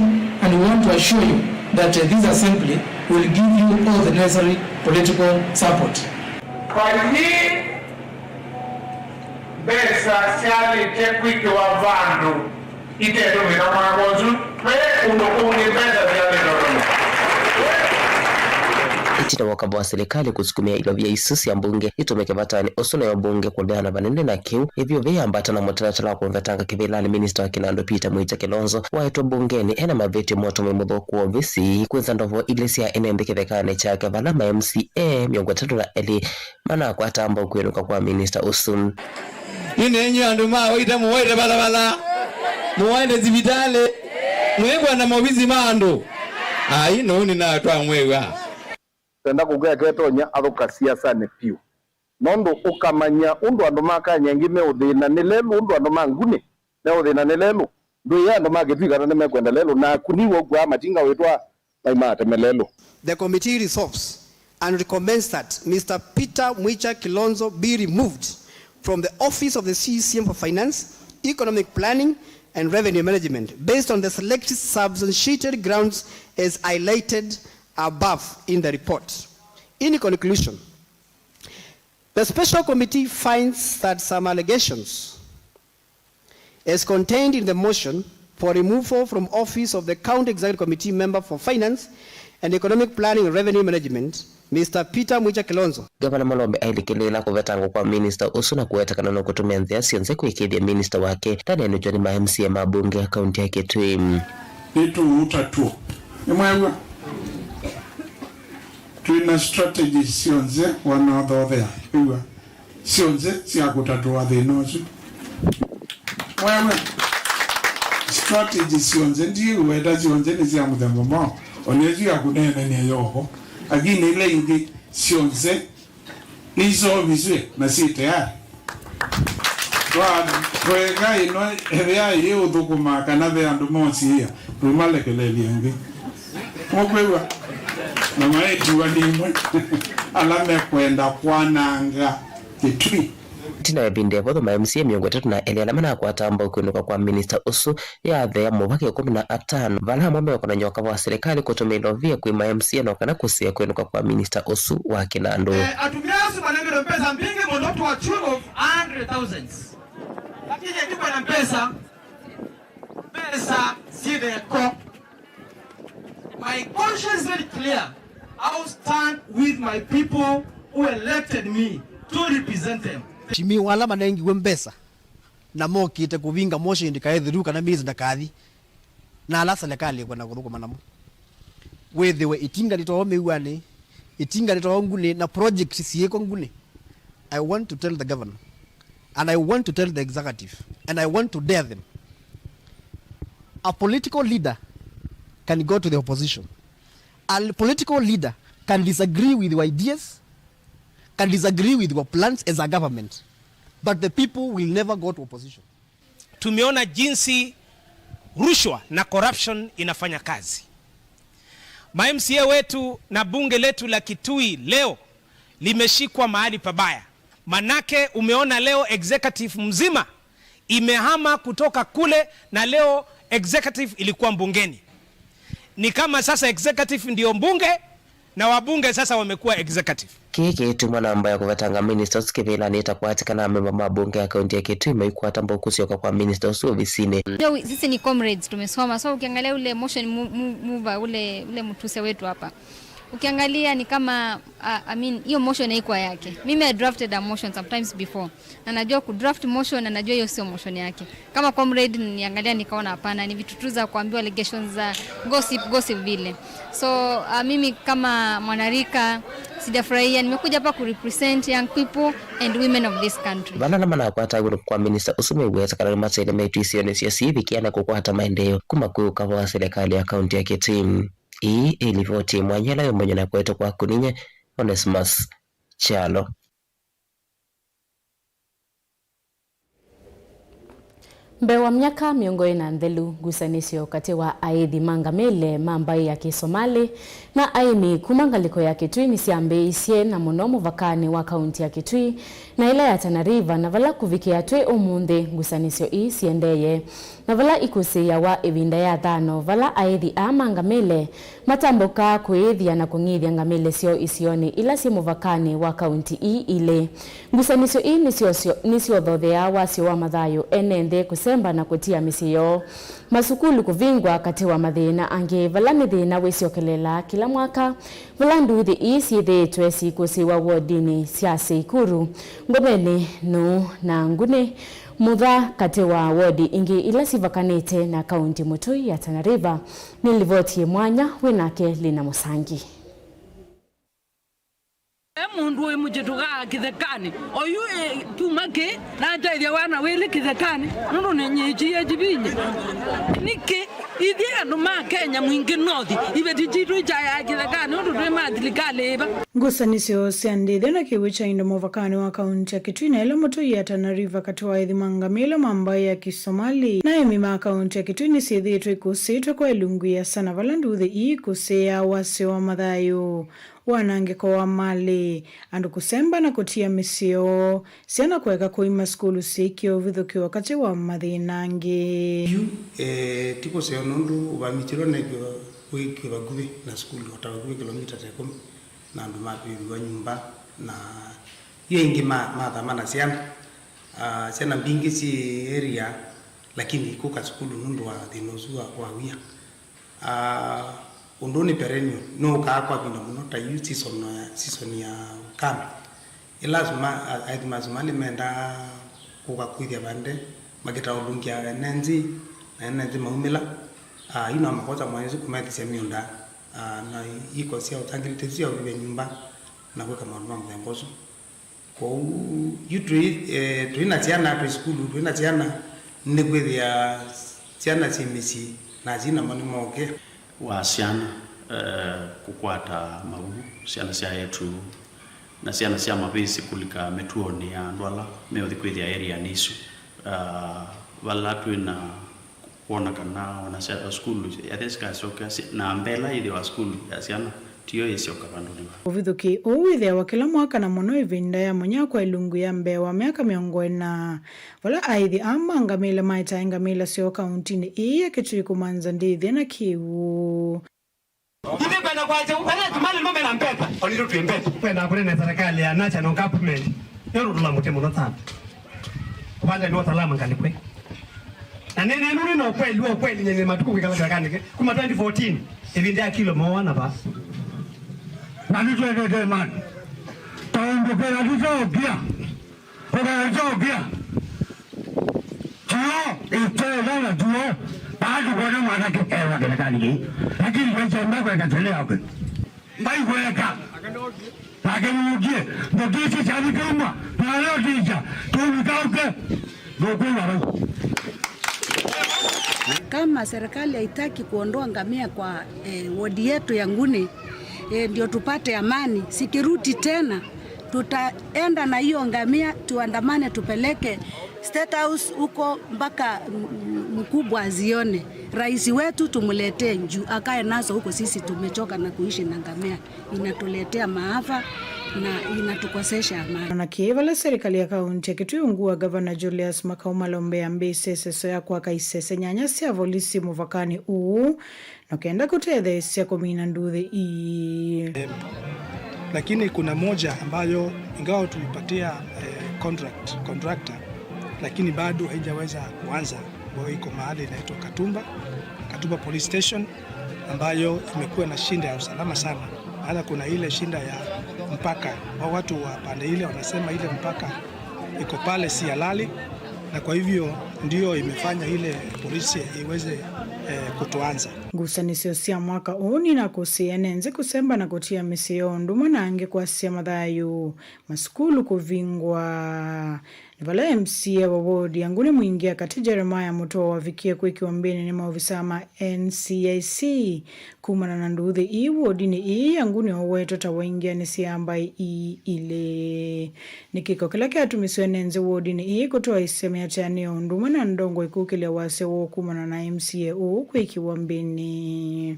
and we want to assure you that this assembly will give you all the necessary political support. Kwa hii besa siali tekwiki wa vandu itedo mina mwagozu pe unokuni besa siali norono. Itina wakaba wa serikali kusukumia ilovia isusi ya mbunge itumeke vatani osuna ya mbunge kuleana vanende na kiu hivyo vya ambata na motanatala kumvetanga kivilani minister wa Kinando Peter Mwicha Kilonzo waeto bungeni ena maveti moto memudho kuwa visi kuweza ndovo ilisi ya enembe kithekane chake valama MCA miongo tatu la eli mana kwa tamba ukwenuka kwa minister usun. Yine enyo anduma waita muwaita balabala muwaita zibitale mwegwa na mawizi mando ino ni na atwa mwegwa tenda kugea ketonya athuka siasa ne piu nondo ukamanya undu andu makanya ngime uthina ni lelu undu andu mangune na uthina ni lelu ndu ya andu magitwika na mekwenda lelu na kuniwo kwa matinga wetwa maimate melelu. The committee resolves and recommends that Mr. Peter Mwicha Kilonzo be removed from the office of the CCM for Finance, Economic Planning and Revenue Management based on the selected substantiated grounds as highlighted above in the report. In conclusion, the special committee finds that some allegations as contained in the motion for removal from office of the County Executive Committee member for Finance and Economic Planning and Revenue Management, Mr. Peter Mwicha Kilonzo. Gavana Malombe ailikilela kuvetango kwa minister usuna kuweta kanano kutumia nzia sianze kuikidia minister wake tani anujwa ni ma-MCA mabunge ya kaunti ya Kitui. Nitu utatu. Nimwewe. Tuina strategy sionze wanathothea. Iwa. Sionze siya kutatua thinozu. Mwewe. Strategy sionze ndiye uweda sionze ni siya muthembo mao. Onezi ya kunene ni yoho. Agine ile ingi sionze nizo vizwe na si tayari. Twega ino ria yu thukuma kana be andu mocia rumalekeleli ngi mokwewa na maetu wadimwe alame kwenda kwananga Kitui tina binde bodo ma MCA miongo tatu na eliana mana kwa tamba kuinuka kwa minister usu ya the mubake 15 vala mwame kuna nyoka wa serikali kutumilo via kwa MCA na kana kusia kuinuka kwa minister usu wa Kinandu atumiasu manengero pesa mpingi monoto wa tune of 100,000 lakini ndipo na pesa si the crop. My conscience is very clear. I will stand with my people who elected me to represent them. Chimi wala manengi wembesa na moki te kuvinga moshi ndikaethiruka na mizi ndakathi na ala serikali kwenda kuruka manamu wethewe itinga litoho miwani itinga litoho ngune na project sieko ngune. I want to tell the governor and I want to tell the executive and I want to dare them. A political leader can go to the opposition. A political leader can disagree with your ideas, can disagree with your plans as a government, but the people will never go to opposition. Tumeona jinsi rushwa na corruption inafanya kazi. Ma-MCA wetu na bunge letu la Kitui leo limeshikwa mahali pabaya. Manake umeona leo executive mzima imehama kutoka kule na leo executive ilikuwa mbungeni. Ni kama sasa executive ndio mbunge na wabunge sasa wamekuwa executive. Kiki tumwa namba ya kuvatanga ministers kivila nita kuatikana mema mabunge ya kaunti ya Kitui imekuwa tambo kusioka kwa ministers ofisini. Sisi ni comrades tumesoma, so ukiangalia ule motion mover ule mtuse wetu hapa, ukiangalia ni kama hiyo motion haikuwa yake. Mimi I drafted a motion sometimes before na najua ku draft motion na najua hiyo sio motion yake. Kama comrade niangalia nikaona hapana, ni vitu tu za kuambiwa allegations za gossip vile. So mimi kama mwanarika sijafurahia, nimekuja hapa ku represent young people and women of this country. Bana na mana kwa tagu kwa minister usume uweza kana masele metu isione siasivi kiana kwa hata maendeleo kuma kuuka wa serikali ya kaunti ya Kitui. Hii ilivoti mwanyala yo mwenye na kwetu kwa kuninye Onesmus Chalo. Mbewa miaka miongo ina ndelu gusanisio kati wa Aidhi Mangamile mambai ya Kisomali na aini kumangaliko ya Kitui misiambe isie na monomo vakani wa kaunti ya Kitui na ila ya Tana River na vala kuvikia tue omunde gusanisio ii siendeye na vala ikusi ya wa evinda ya thano vala Aidhi a Mangamile matamboka kuithia na kungithia Ngamile sio isioni ila simu vakani wa kaunti ii ile gusanisio ii nisio dhodhea wasio wa madhayo enende kusemba na kutia misiyo masukulu kuvingwa kati wa mathina ange vala mithina wisiokelela kila mwaka vala nduthi isi thitwe sikusi wa wodini cia Sikuru ngomeni no na ngune mutha kati wa wodi ingi ila sivakanite na kaunti Mutui ya Tana River nilivotie mwanya winake Lina Musangi. Mundu we mujituga kithekani oyu tumake na ndeithia wana wili kithekani nundu ni nyichi ejibinye niki ithi andu ma Kenya mwingi nothi ibeti jitu jaya kithekani nundu twi mathirikali iba ngusanisio cia ndithi na kiwicha indo movakani wa kaunti ya Kitui na ila Mutui ya Tana River kati wa Aidhi Mangamile mambai ya Kisomali na emima kaunti ya Kitui ni sithitwe ikusitwe kwa ilungu ya sana vala nduthi ii kusia wasio wa mathayo wanangeko wa mali andu kusemba na kutia misio siana kweka kuima skulu sikio vithuki wakati wa mathinangi tiko se nundu ubamichiro na wiki bagubi na skulu otagubi kilomita 10 na andu mapiwa nyumba na hiyo ingi madhamana siana mbingi si area lakini kuka skulu nundu wa dinosuwa wa wia undoni perennial no kwa bina munota yu season ya kame ilazima Aidhi mazumali menda kuka kuithia bande mageta ulungia nenzi na nenzi maumila ino amakoza mwanezi kumaithisia miunda na iko sia utangilite sia uliwe nyumba na kuweka maunuma mthemboso kwa tuina tiana tu skulu tuina tiana nigwithia tiana simisi na zina mani moke wa siana kukwata mau siana cia yetu na siana cia mabisi kulika metuoni ya ndwala meothi kwithia area nisu walatu na kuona kana wanasema skulu ya deska soka na mbela ile wa skulu ya siana tio yesioka banduliwa uvithuki uwithe wa kila mwaka na muno ivinda ya munya kwa ilungu ya Mbeya wa miaka 40 wala aithi amangamile maitaingamila sio kauntini iya Kitui kumanza ndithi na kiwu Hivi kwenda kwa tumali mame na mpeta oniro tuimbeta kwenda kule na serikali ya national government yoro tula mutemo no tano kubanda ni watalama ngalikwe na nene nuri no kweli nyenye matuku kikala kanike kuma 2014 ivinda kilo mwana ba na nitwende man taombe kwa nitokea kwa nitokea ito na tuo bado kuna mwana kikewa kile kanike lakini kwa sababu akatelea hapo mbai kuweka lakini uje ndio cha kama na leo tija tumikauke ndio kama serikali haitaki kuondoa ngamia kwa wodi yetu ya Nguni ndio tupate amani, sikiruti tena tutaenda na hiyo ngamia tuandamane, tupeleke State House huko mpaka mkubwa azione. Rais wetu tumuletee juu akae nazo huko. Sisi tumechoka na kuishi na ngamia, inatuletea maafa na inatukosesha amani. Na kivala serikali ya kaunti ya Kitui ungua Governor Julius Makau Lombe ambise seso ya kwa kaisese nyanya sia volisi muvakani na kenda kutethesia komina nduthi lakini kuna moja ambayo ingawa tulipatia contractor lakini bado haijaweza kuanza, ambayo iko mahali inaitwa Katumba Police Station, ambayo imekuwa na shinda ya usalama sana. Hata kuna ile shinda ya mpaka, watu wa pande ile wanasema ile mpaka iko pale si halali, na kwa hivyo ndio imefanya ile polisi iweze kutoanza ngusanisio sia mwaka uni na kusienenze kusemba na kutia misio nduma na ange kwa sia madhayu maskulu kuvingwa. Nivala MCA wa wodi ya Nguni Mwingia kati Jeremiah Mutoa wavikia kweki wambeni ni maofisama NCIC kumana na nduthi wodi ni ya Nguni waweto tawaingia ni siamba ile nikiko kila kia tumisio nenze wodi ni kutoa iseme ya chani nduma na ndongo ikukile wase kumana na MCA kweki wambeni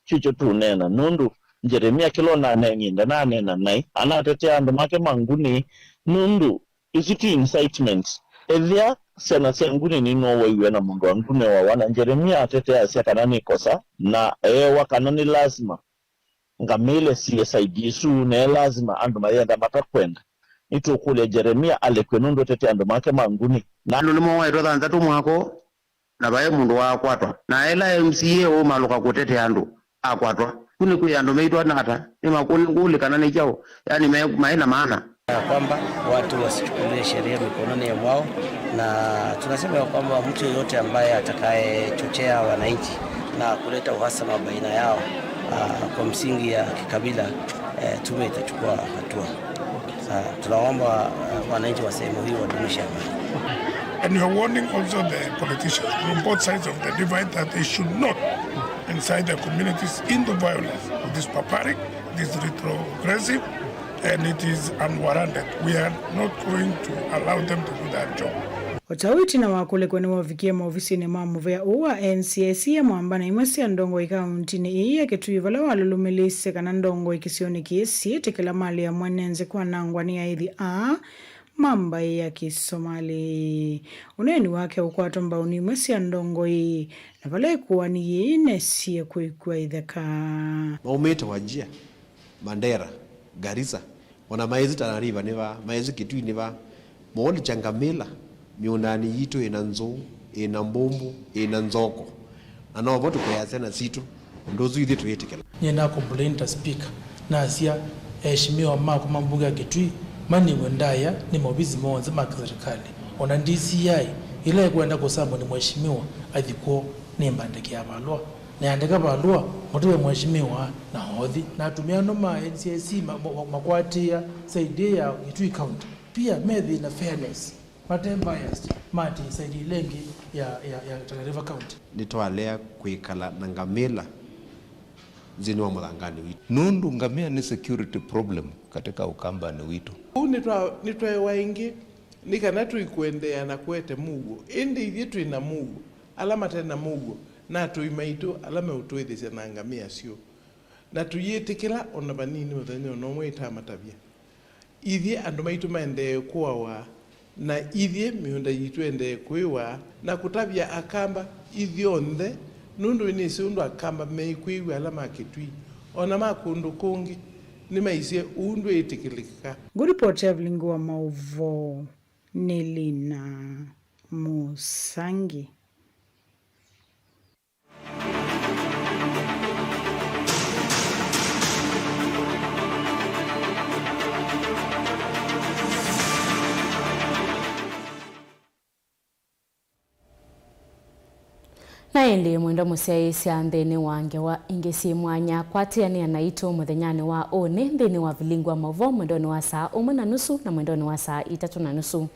chicho tu nena nundu Jeremia kilo na nenginde na nena nai anatetea ando make manguni nundu isiti incitement evia sena Nguni ni no wewe na mundu Nguni wa wana Jeremia atetea sia kanani kosa na wakanani lazima ngamile CSID su ne lazima ando mayenda matakwenda ito kule Jeremia alekwenundu tetea ando make manguni na lulimo wa iroda nzatu mwako na bae mundu wa akwatwa na ela MCA o maluka kutetea ando akwatwa kuni kuyando meitwa nata ni makuni nguli kanani chao yani maina maana kwamba watu wasichukulie sheria mikononi mwao, na tunasema kwamba mtu yeyote ambaye atakaye chochea wananchi na kuleta uhasama baina yao kwa msingi ya kikabila, tume itachukua hatua. Tunaomba wananchi wa sehemu hii wadumishe amani. And we are warning also the politicians from both sides of the divide that they should not incite the communities into violence. This barbaric, this retrogressive, and it is unwarranted. We are not going to allow them to do that job. Watawiti na wakule kwenye wafikia maofisi ni mamuvea uwa NCIC ya mwamba na imasi ya ndongo ikaunti ya Kitui vala walulumelise kana ndongo ikisioni kiesi tekela mali ya mwenenze kwa nangwa ni aidhi mamba ya Kisomali. Uneni wake ukwato mbao ni imasi ya ndongo hii na vala kuwa ni yinesi ya kuikua idhaka. Maumeta wajia, Mandera, Garissa, wana maezi Tanariva niva, maezi Kitui niva, mwoli Changamila, miunani yito inanzo, inambombo, inanzoko. Na nao votu kwa yasena situ, ndozu yudhi tuyetikela. Nyena complainta speaker, na asia heshimiwa mako mambuga ya Kitui, mani wendaya ni mabizi mwanza maki serikali. Ona DCI, ila kuenda kusambo ni mheshimiwa, adhikuo ni mbandeki ya balua. Na andika balua, mtuwe mheshimiwa na hodhi. Na atumia noma NCIC makwatia saidi ya Kitui County. Pia medhi na fairness. Mate biased. Mati saidi lengi ya Tana River County. Nitoalea kuikala na ngamila zini wa mudangani witu. Nundu ngamia ni security problem katika Ukambani witu. Nitwa waingi ni kana tuikuendea na kwete mugo indi ithie twina mugo alama tena mugo na tuimaitu alama utwithisia na ngamia cio na tuyitikira ona banini muthenya no mwita matabia ithie andu maitu maende kuwa na ithie miunda yitu ende kwiwa na kutabia akamba ithionthe nundu ni sundu akamba meikwiwa alama kitui ona makundu kungi ni maisie undu itikilika. Good report Evelyn wa Mauvo Nelina Musangi. Naende mwendo musiai cia nthini wange wa ingesi mwanya kwatiania na itu muthenyani wa one nthini wa vilingwa mavo mwendoni wa saa 1:30 na mwendoni wa saa 3:30.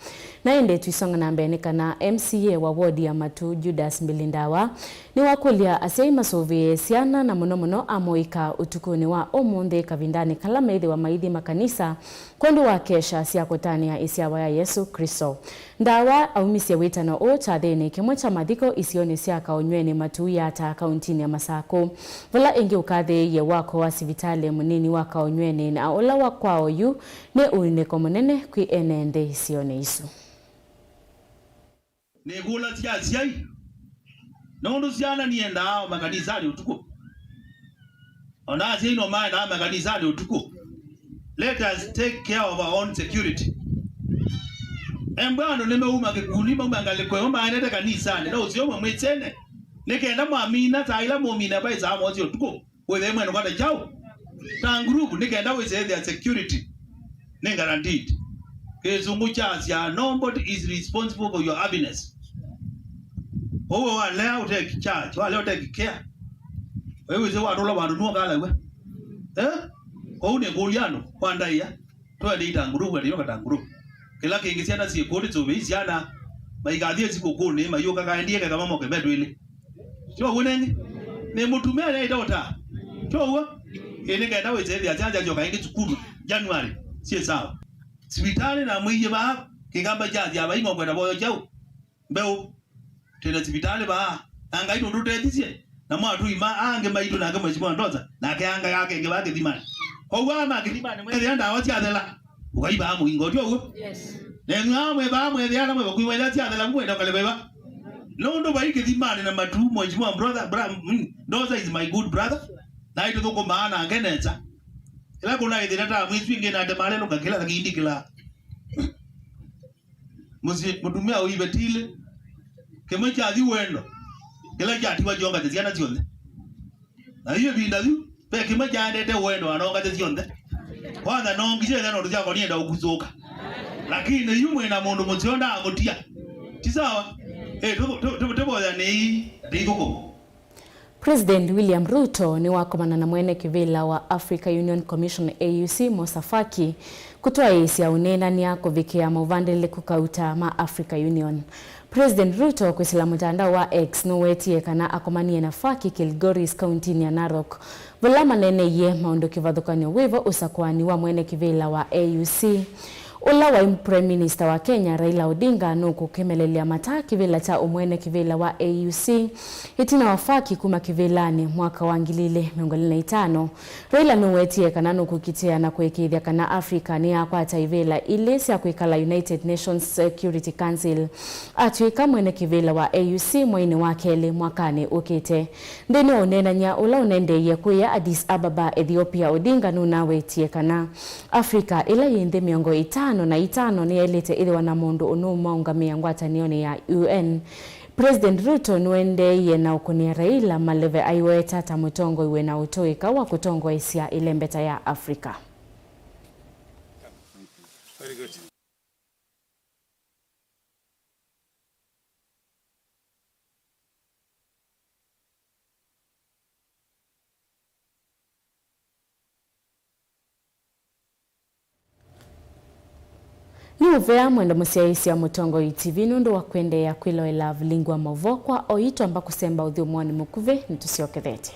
Naende tuisonga na mbene kana MCA wa wodi ya Matu Judas Mbilindawa ni wakulia asiai masovi siana na muno amoika utukuni wa omunde kavindani kala meithi wa maithi makanisa kwendu wa kesha cia kutania isiawa ya Yesu Kristo. Ndawa aumisie witano o chathini kimwe cha mathiko isioni cia kaonyweni Matu ya ta kauntini ya Masako. Vala ingi ukathe ye wako wa sivitale munini wa kaonyweni na ola wa kwao yu ne uineko munene kwi enende isioni isu. Negula tia siai nondo siana nienda makanisa ni utuko ona zino maana makanisa ni utuko. Let us take care of our own security. Embano nimeuma kikulima mangale kwa maana kanisa ni no sio mwetsene nikenda mwamina taila muumina bai za mozi utuko wewe mwene kwenda chao na group nikenda we say their security ne guaranteed. Kezungu chasia nobody is responsible for your happiness. Owo wale take charge wale take care. Wewe zao watola bandu no kala we ne goliano kwanda ya to ndi tanguru we ndioka tanguru kila kingi ciana cie kodi zobe ciana maigathie ciko ne mayoka kaendie kama moke bedwile cho wonenge ne mutumia ne dota cho wo ene kaenda we zedi ajaja joka ingi tukuru January sie sawa sibitali na mwiye ba kigamba jaji aba ingo kwenda boyo jau mbeu tena sibitali ba anga ito ndote disie na mwatu ima ange maido na kama chimwa ndoza na keanga yake ngebake dimani owa ma kidimani mwe yanda awati adela ukaiba amu ingo jo yes ne ngamwe ba mwe yana mwe kuiwa yati adela mwe ndokale beba londo ba ikidimani na matu mwe chimwa brother ndoza is my good brother na ito tuko maana angeneza ila kuna idhina ta mwitu inge na demale no kakila lakini kila mutumia uivetile kema chathi wendo kila jati wa jonga tiziana tionde na hiyo vinda yu pe kema jandete wendo anonga tionde kwanza nongije ngano rujja ko nienda ukuzoka lakini yumwe na mundu mutionda amutia tisawa tebo ya nei riguko. President William Ruto ni wakomana na mwene kivila wa Africa Union Commission AUC Musa Faki kutoa isia unena ni yako vikia mauvandele kukauta ma Africa Union. President Ruto kwisila mtandao wa X nuwetie kana akomanie na Faki Kilgoris County ya Narok. Vulama nene ye maundo kivadhukanyo wivo usakwani wa mwene kivila wa AUC. Ula wa Prime Minister wa Kenya Raila Odinga nuku kemelelea mata kivila cha umwene kivila wa AUC itina wafaki kuma kivilani mwaka wangilile 2005. Raila nuwetie kana nuku kitia na kuekithia kana Afrika ni akwa taivila ilesi ya kuikala United Nations Security Council atuika mwene kivila wa AUC mwini wakele mwakane ukite. Ndeni onena nya ula unende ye kuya Addis Ababa Ethiopia Odinga nunawetie kana Afrika ila yinde miongo 5 ni elite ili wanamundu unuma ungamia ngwatanioni ya UN. President Ruto nuende ye na ukunia Raila maleve aiweta tamutongo iwe na utoika wa kutongo isia ilembeta ya Afrika. Very good. Ni uvea mwendo musiaisi ya mutongo ITV nundu wa kwende ya kwilo ila vilingwa mavo kwa oito amba kusemba udhiumwani mukuve nitusiokethete.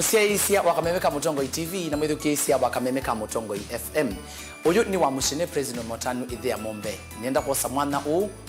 musiaisia wakamemeka Mutongoi TV na mwithukiisia wakamemeka Mutongoi FM. Uyu ni wa mushine President Motanu Ithia Mombe. Nienda kwa samwana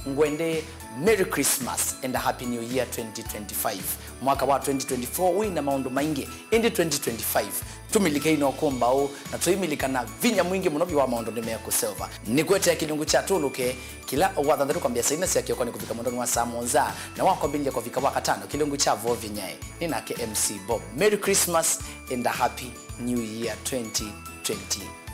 ngwende Merry Christmas and a Happy New Year 2025. Mwaka wa 2024 wina maundu maingi indi 2025. Tumilike ino kombao na tuimilika na vinya mwingi munobi wa maundu nimea kuselva. Nikwete ya kilungu cha tuluke kila wadhandaru kwa mbia saina siya kiokoni kufika mwandoni wa saa monza na wako bilia kwa vika waka tano kilungu cha vo vinyae. Nina MC Bob. Merry Christmas and a Happy New Year 2025.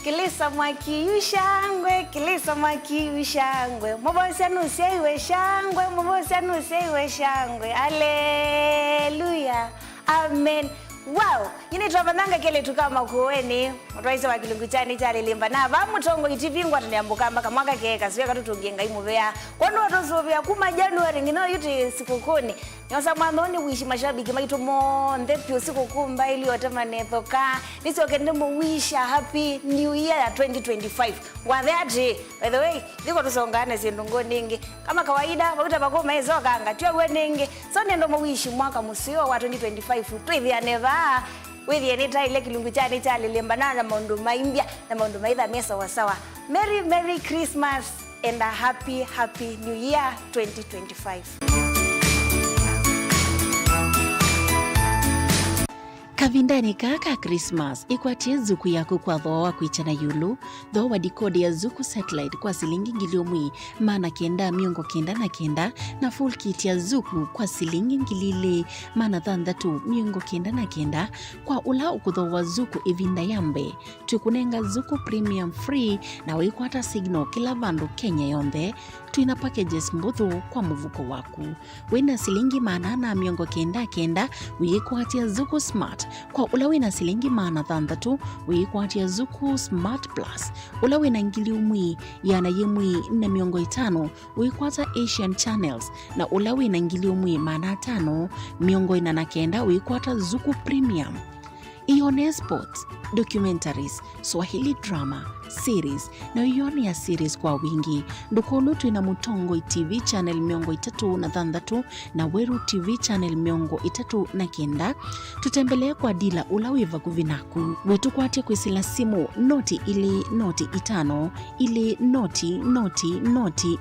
Kilisa mwaki ushangwe, kilisa mwaki ushangwe. Mbobosi anusia iwe shangwe, mbobosi anusia iwe shangwe. Haleluya, amen. Wow, yini tuwabandanga kele tukama kuweni mtuwaisa wa kilungu chani chali limba na ba Mutongoi TV ngwa tuliambuka mpaka mwaka keka siweka tutugenga imuvea kwanu watosovea kuma Januari ngino yuti sikukuni nyosa mwandoni wishi mashabiki maitu monde pio sikukumba ili watamanethoka nisi wakende mwisha Happy New Year ya 2025 watheati by the way liko tusongane sindungo ningi kama kawaida wakuta bakoma hizo kanga tuwe ningi so nendo mwishi mwaka musio wa 2025 tuithia neva with yenita ile kilungu chani chali lembana na maundu maimbia na maundu maitha mesa wasawa. Merry Christmas and a happy New Year 2025. Kavindani kaka Christmas ikwatie zuku yako kwa dhoa kuichana yulu dhoa dikodi ya zuku satellite kwa silingi ngiliomwi mana kenda miongo kenda na full kit ya zuku kwa silingi ngilile mana thandatu miongo kenda kwa ula ukudhoa zuku ivinda yambe tukunenga zuku premium free na wikwata signal kila vandu Kenya yonde tuina packages mbuthu kwa muvuko waku wina silingi maana miongo kenda wikwatia zuku smart kwa ulawe na silingi maana thandatu wikwatia zuku smart plus ulawe na ngiliumwi yana yemwi na miongo 5 wikwata Asian channels na ulawe na ngiliumwi maana 5 miongo 9 wikwata zuku premium Ione sports, documentaries, Swahili drama, series na ione ya series kwa wingi. Ndukulu tuina Mutongoi TV channel miongo 3 na Weru TV channel miongo 3 tutembelee kwa dila ulawiva kuvinaku. Wetu kwate kwisila simu noti ili noti 5 ili noti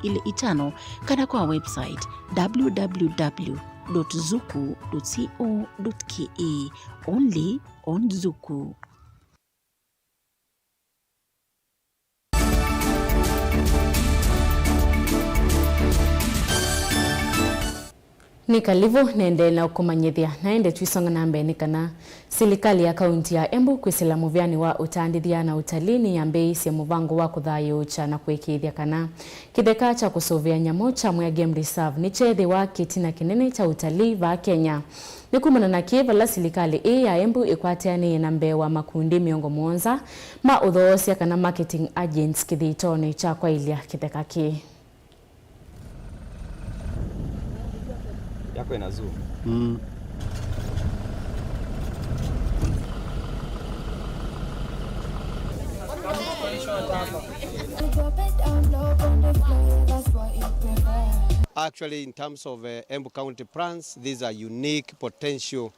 ili 5 kada kwa website www.zuku.co.ke only on Zuku. Nikalivu naendelea kumanyithia naende tuisonga nambe nikana serikali ya kaunti ya Embu kwisila muvyani wa utandithia na utalini ya mbei cia muvango wa kuthayo cha na kwikithia kana kitheka cha kusovea nyamo cha Mwea Game Reserve ni chethi wa kitina kinene cha utalii va Kenya nikumana na kiva la serikali ya Embu ikwatiani na mbee wa makundi miongo muonza ma uthoosia kana marketing agents kithitone cha kwa ilia kitheka ki yako ina zoom. Actually, in terms of Embu County plans, these are unique potential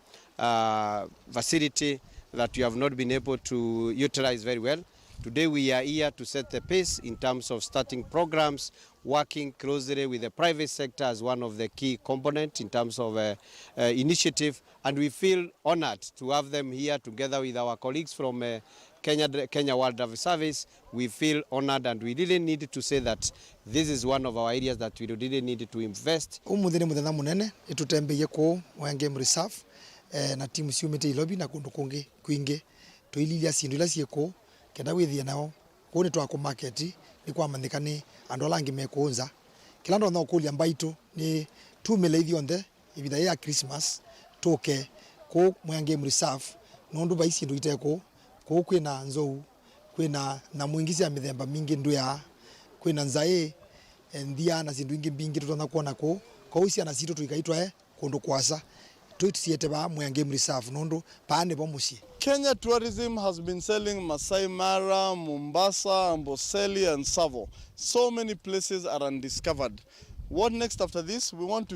facility that we have not been able to utilize very well. Today we are here to set the pace in terms of starting programs, working closely with the private sector as one of the key components in terms of initiative, and we feel honored to have them here together with our colleagues from Kenya Wildlife Service. We feel honored and we really need to say that this is one of our areas that we really need to invest. Umuthini muthenya munene itutembeye ku Mwea Game Reserve na timu ciumite ilobi na kundu kungi kwingi tuililia sindu ila cieko kenda withia nao kuni twa ku market ni kwa mandikani andu alangi mekunza kila ndo no kulia mbaitu ni tumele ithionde ibida ya Christmas toke ku Mwea Game Reserve nondu baisi ndu iteko ku kwina nzou kwina na mwingisi ya mithemba mingi ndu ya kwina nzae ndia na sindu ingi bingi tutona kuona ku kwa usia na situ tuikaitwa kundu kwasa tuitiete ba Moi Game Reserve nondo paane bo musie. Kenya tourism has been selling Masai Mara, Mombasa, Amboseli and Savo. So many places are undiscovered. What next after this? We want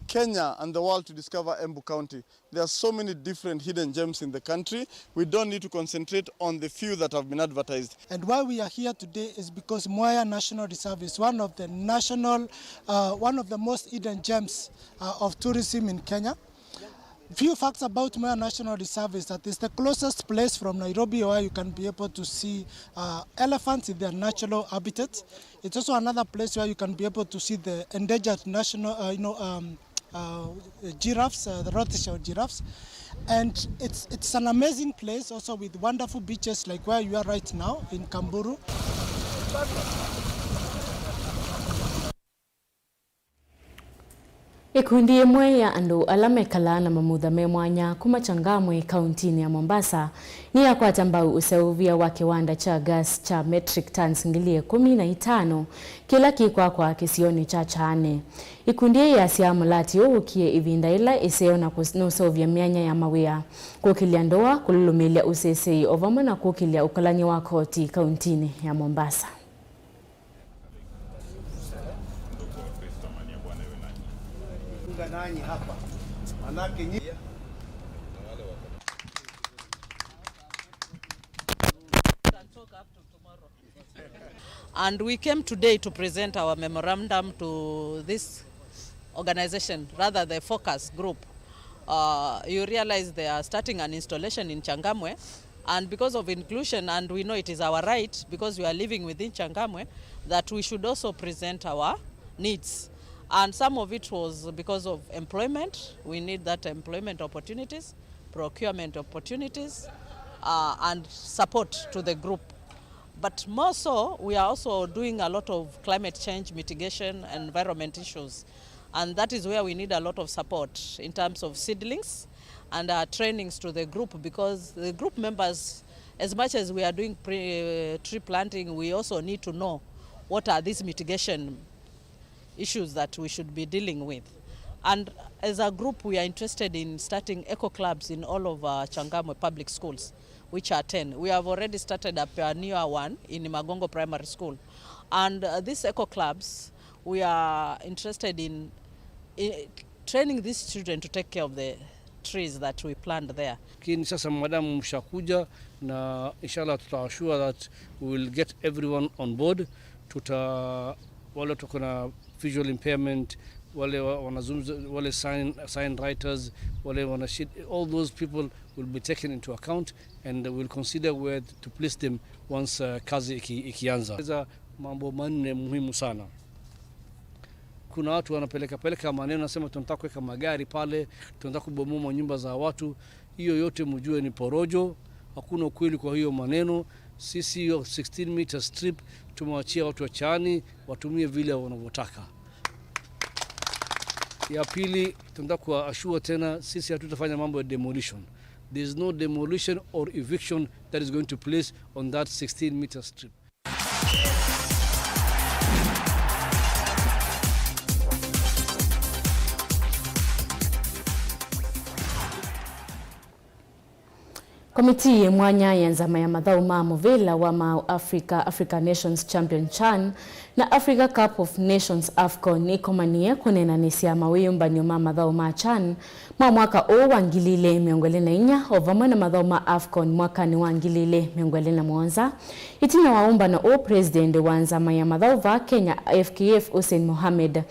Kenya and the world to discover Embu County. There are so many different hidden gems in the country. We don't need to concentrate on the few that have been advertised. And why we are here today is because Mwea National Reserve is one of the most hidden gems of tourism in Kenya. Few facts about Mwea National Reserve is that it's the closest place from Nairobi where you can be able to see elephants in their natural habitat. It's also another place where you can be able to see the endangered national, giraffes, the Rothschild giraffes. And it's an amazing place also with wonderful beaches like where you are right now in Kamburu. Ikundi imwe ya andu alamekala na mamutha me mwanya kuma Changamwe kauntini ya Mombasa ni ya kwata mbau useuvia wa kiwanda cha gas cha metric tons 15,000 kila kwa kisioni cha Chane. Ikundi ya siamulati ukie ivinda ila iseo na kusovya mianya ya mawia kukilia ndoa kululumilia usesei ovama na kukilia ukalanyi wa koti kauntini ya Mombasa. And we came today to present our memorandum to this organization, rather the focus group. You realize they are starting an installation in Changamwe, and because of inclusion, and we know it is our right because we are living within Changamwe, that we should also present our needs. And some of it was because of employment. We need that employment opportunities, procurement opportunities, and support to the group. But more so, we are also doing a lot of climate change mitigation and environment issues. And that is where we need a lot of support in terms of seedlings and trainings to the group, because the group members, as much as we are doing tree planting, we also need to know what are these mitigation issues that we should be dealing with. And as a group, we are interested in starting eco clubs in all of Changamwe public schools, which are 10. We have already started a pioneer one in Magongo Primary School. And these eco clubs, we are interested in training these children to take care of the trees that we plant there. Kini sasa madamu mshakuja na inshallah tutawashua that we will get everyone on board. Wale tuko na visual impairment, wale wanazungumza, wale sign writers, wale wanashid, all those people will be taken into account and we'll consider where to place them once kazi ikianza. Mambo manne muhimu sana. Kuna watu wanapeleka maneno, nasema tunataka kuweka magari pale, tunataka kubomoa nyumba za watu. Hiyo yote mjue ni porojo, hakuna ukweli kwa hiyo maneno. Sisi hiyo 16 meter strip tumewachia watu wa Chani watumie vile wanavyotaka. Ya pili, tunataka kuashua tena sisi hatutafanya mambo ya demolition. There is no demolition or eviction that is going to place on that 16 meter strip. Komiti ya mwanya ya nzama ya mathau ma muvila wa Africa Nations Champion Chan na Africa Cup of Nations AFCON ikomanie kunenanisia mawiyumbanio ma mathau ma Chan mwaka o wa 2024 ovamwe na mathau ma AFCON mwaka ni wa 2027 itina waumba na o president wa nzama ya mathau va Kenya FKF Hussein Mohamed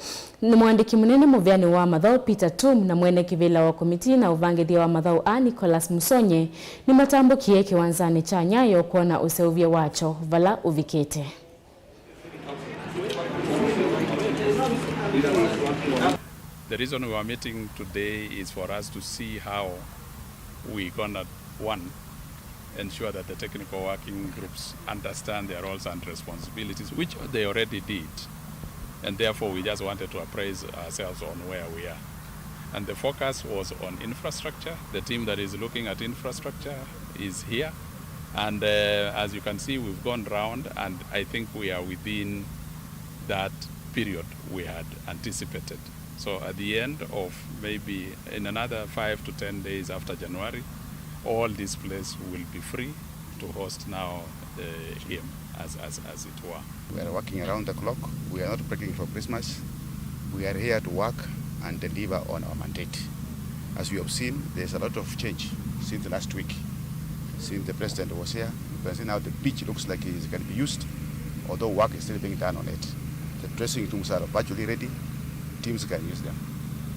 ni mwandiki munene muvyani wa mathau Peter Tum na mwene kivila wa komiti na uvangithia wa mathau Nicholas Musonye ni matambukie kiwanzani cha Nyayo kuona useuvia wacho vala uvikete. The reason we are meeting today is for us to see how we gonna, one, ensure that the technical working groups understand their roles and responsibilities, which they already did. And therefore we just wanted to appraise ourselves on where we are. And the focus was on infrastructure. The team that is looking at infrastructure is here. And as you can see, we've gone round, and I think we are within that period we had anticipated. So at the end of maybe in another 5 to 10 days after January, all these places will be free to host now him as it were. We are working around the clock. We are not breaking for Christmas. We are here to work and deliver on our mandate. As you have seen, there's a lot of change since the last week. Since the president was here, you can see now the beach looks like it can be used, although work is still being done on it. The dressing rooms are virtually ready. Teams can use them.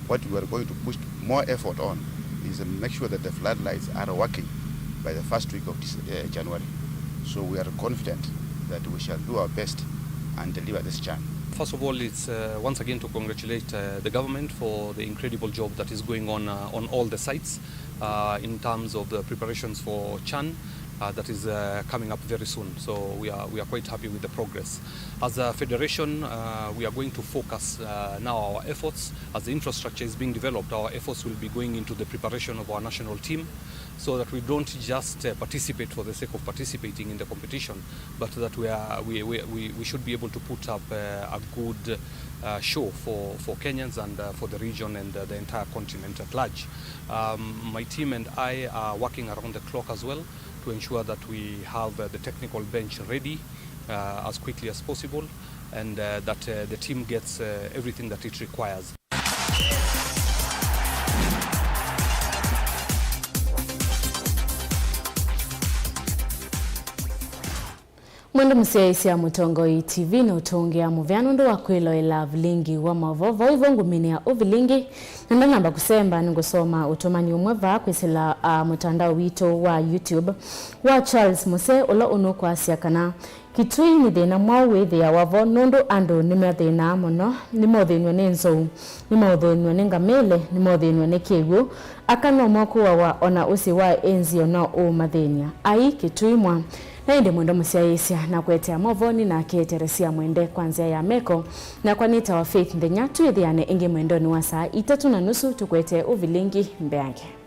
What we are going to push more effort on is to make sure that the floodlights are working by the first week of January. So we are confident that we shall do our best and deliver this charm. First of all, it's once again to congratulate the government for the incredible job that is going on all the sites in terms of the preparations for Chan. That is coming up very soon. So we are quite happy with the progress. As a federation, we are going to focus now our efforts. As the infrastructure is being developed, our efforts will be going into the preparation of our national team, so that we don't just participate for the sake of participating in the competition, but that we should be able to put up a good show for Kenyans and for the region and the entire continent at large. My team and I are working around the clock as well to ensure that we have the technical bench ready as quickly as possible, and that the team gets everything that it requires. Mwendo msiaisia Mutongoi TV na utongia muvyano ndo wakwilo ila vilingi wa mavovo hivyo ngumini uvilingi na namba kusemba ningosoma utomani umweva kwisila mutandao wito wa YouTube wa Charles Muse ulo unu kwa siakana Kitui ni thina mwawe ya wavo nundu andu ni thina muno ni mothinyo ni nzou ni mothinyo ni ngamele ni mothinyo ni kigu akano mwakuwa wa ona usi wa enzio no umathinia ai Kitui mwa na indi mwendo musiaisia na kwetea movoni na kieteresia mwende kwanzia ya meko na kwa nita wa Faith Ndenya tuithiane ingi mwendo ni wa saa 3:30 tukwete uvilingi mbeange.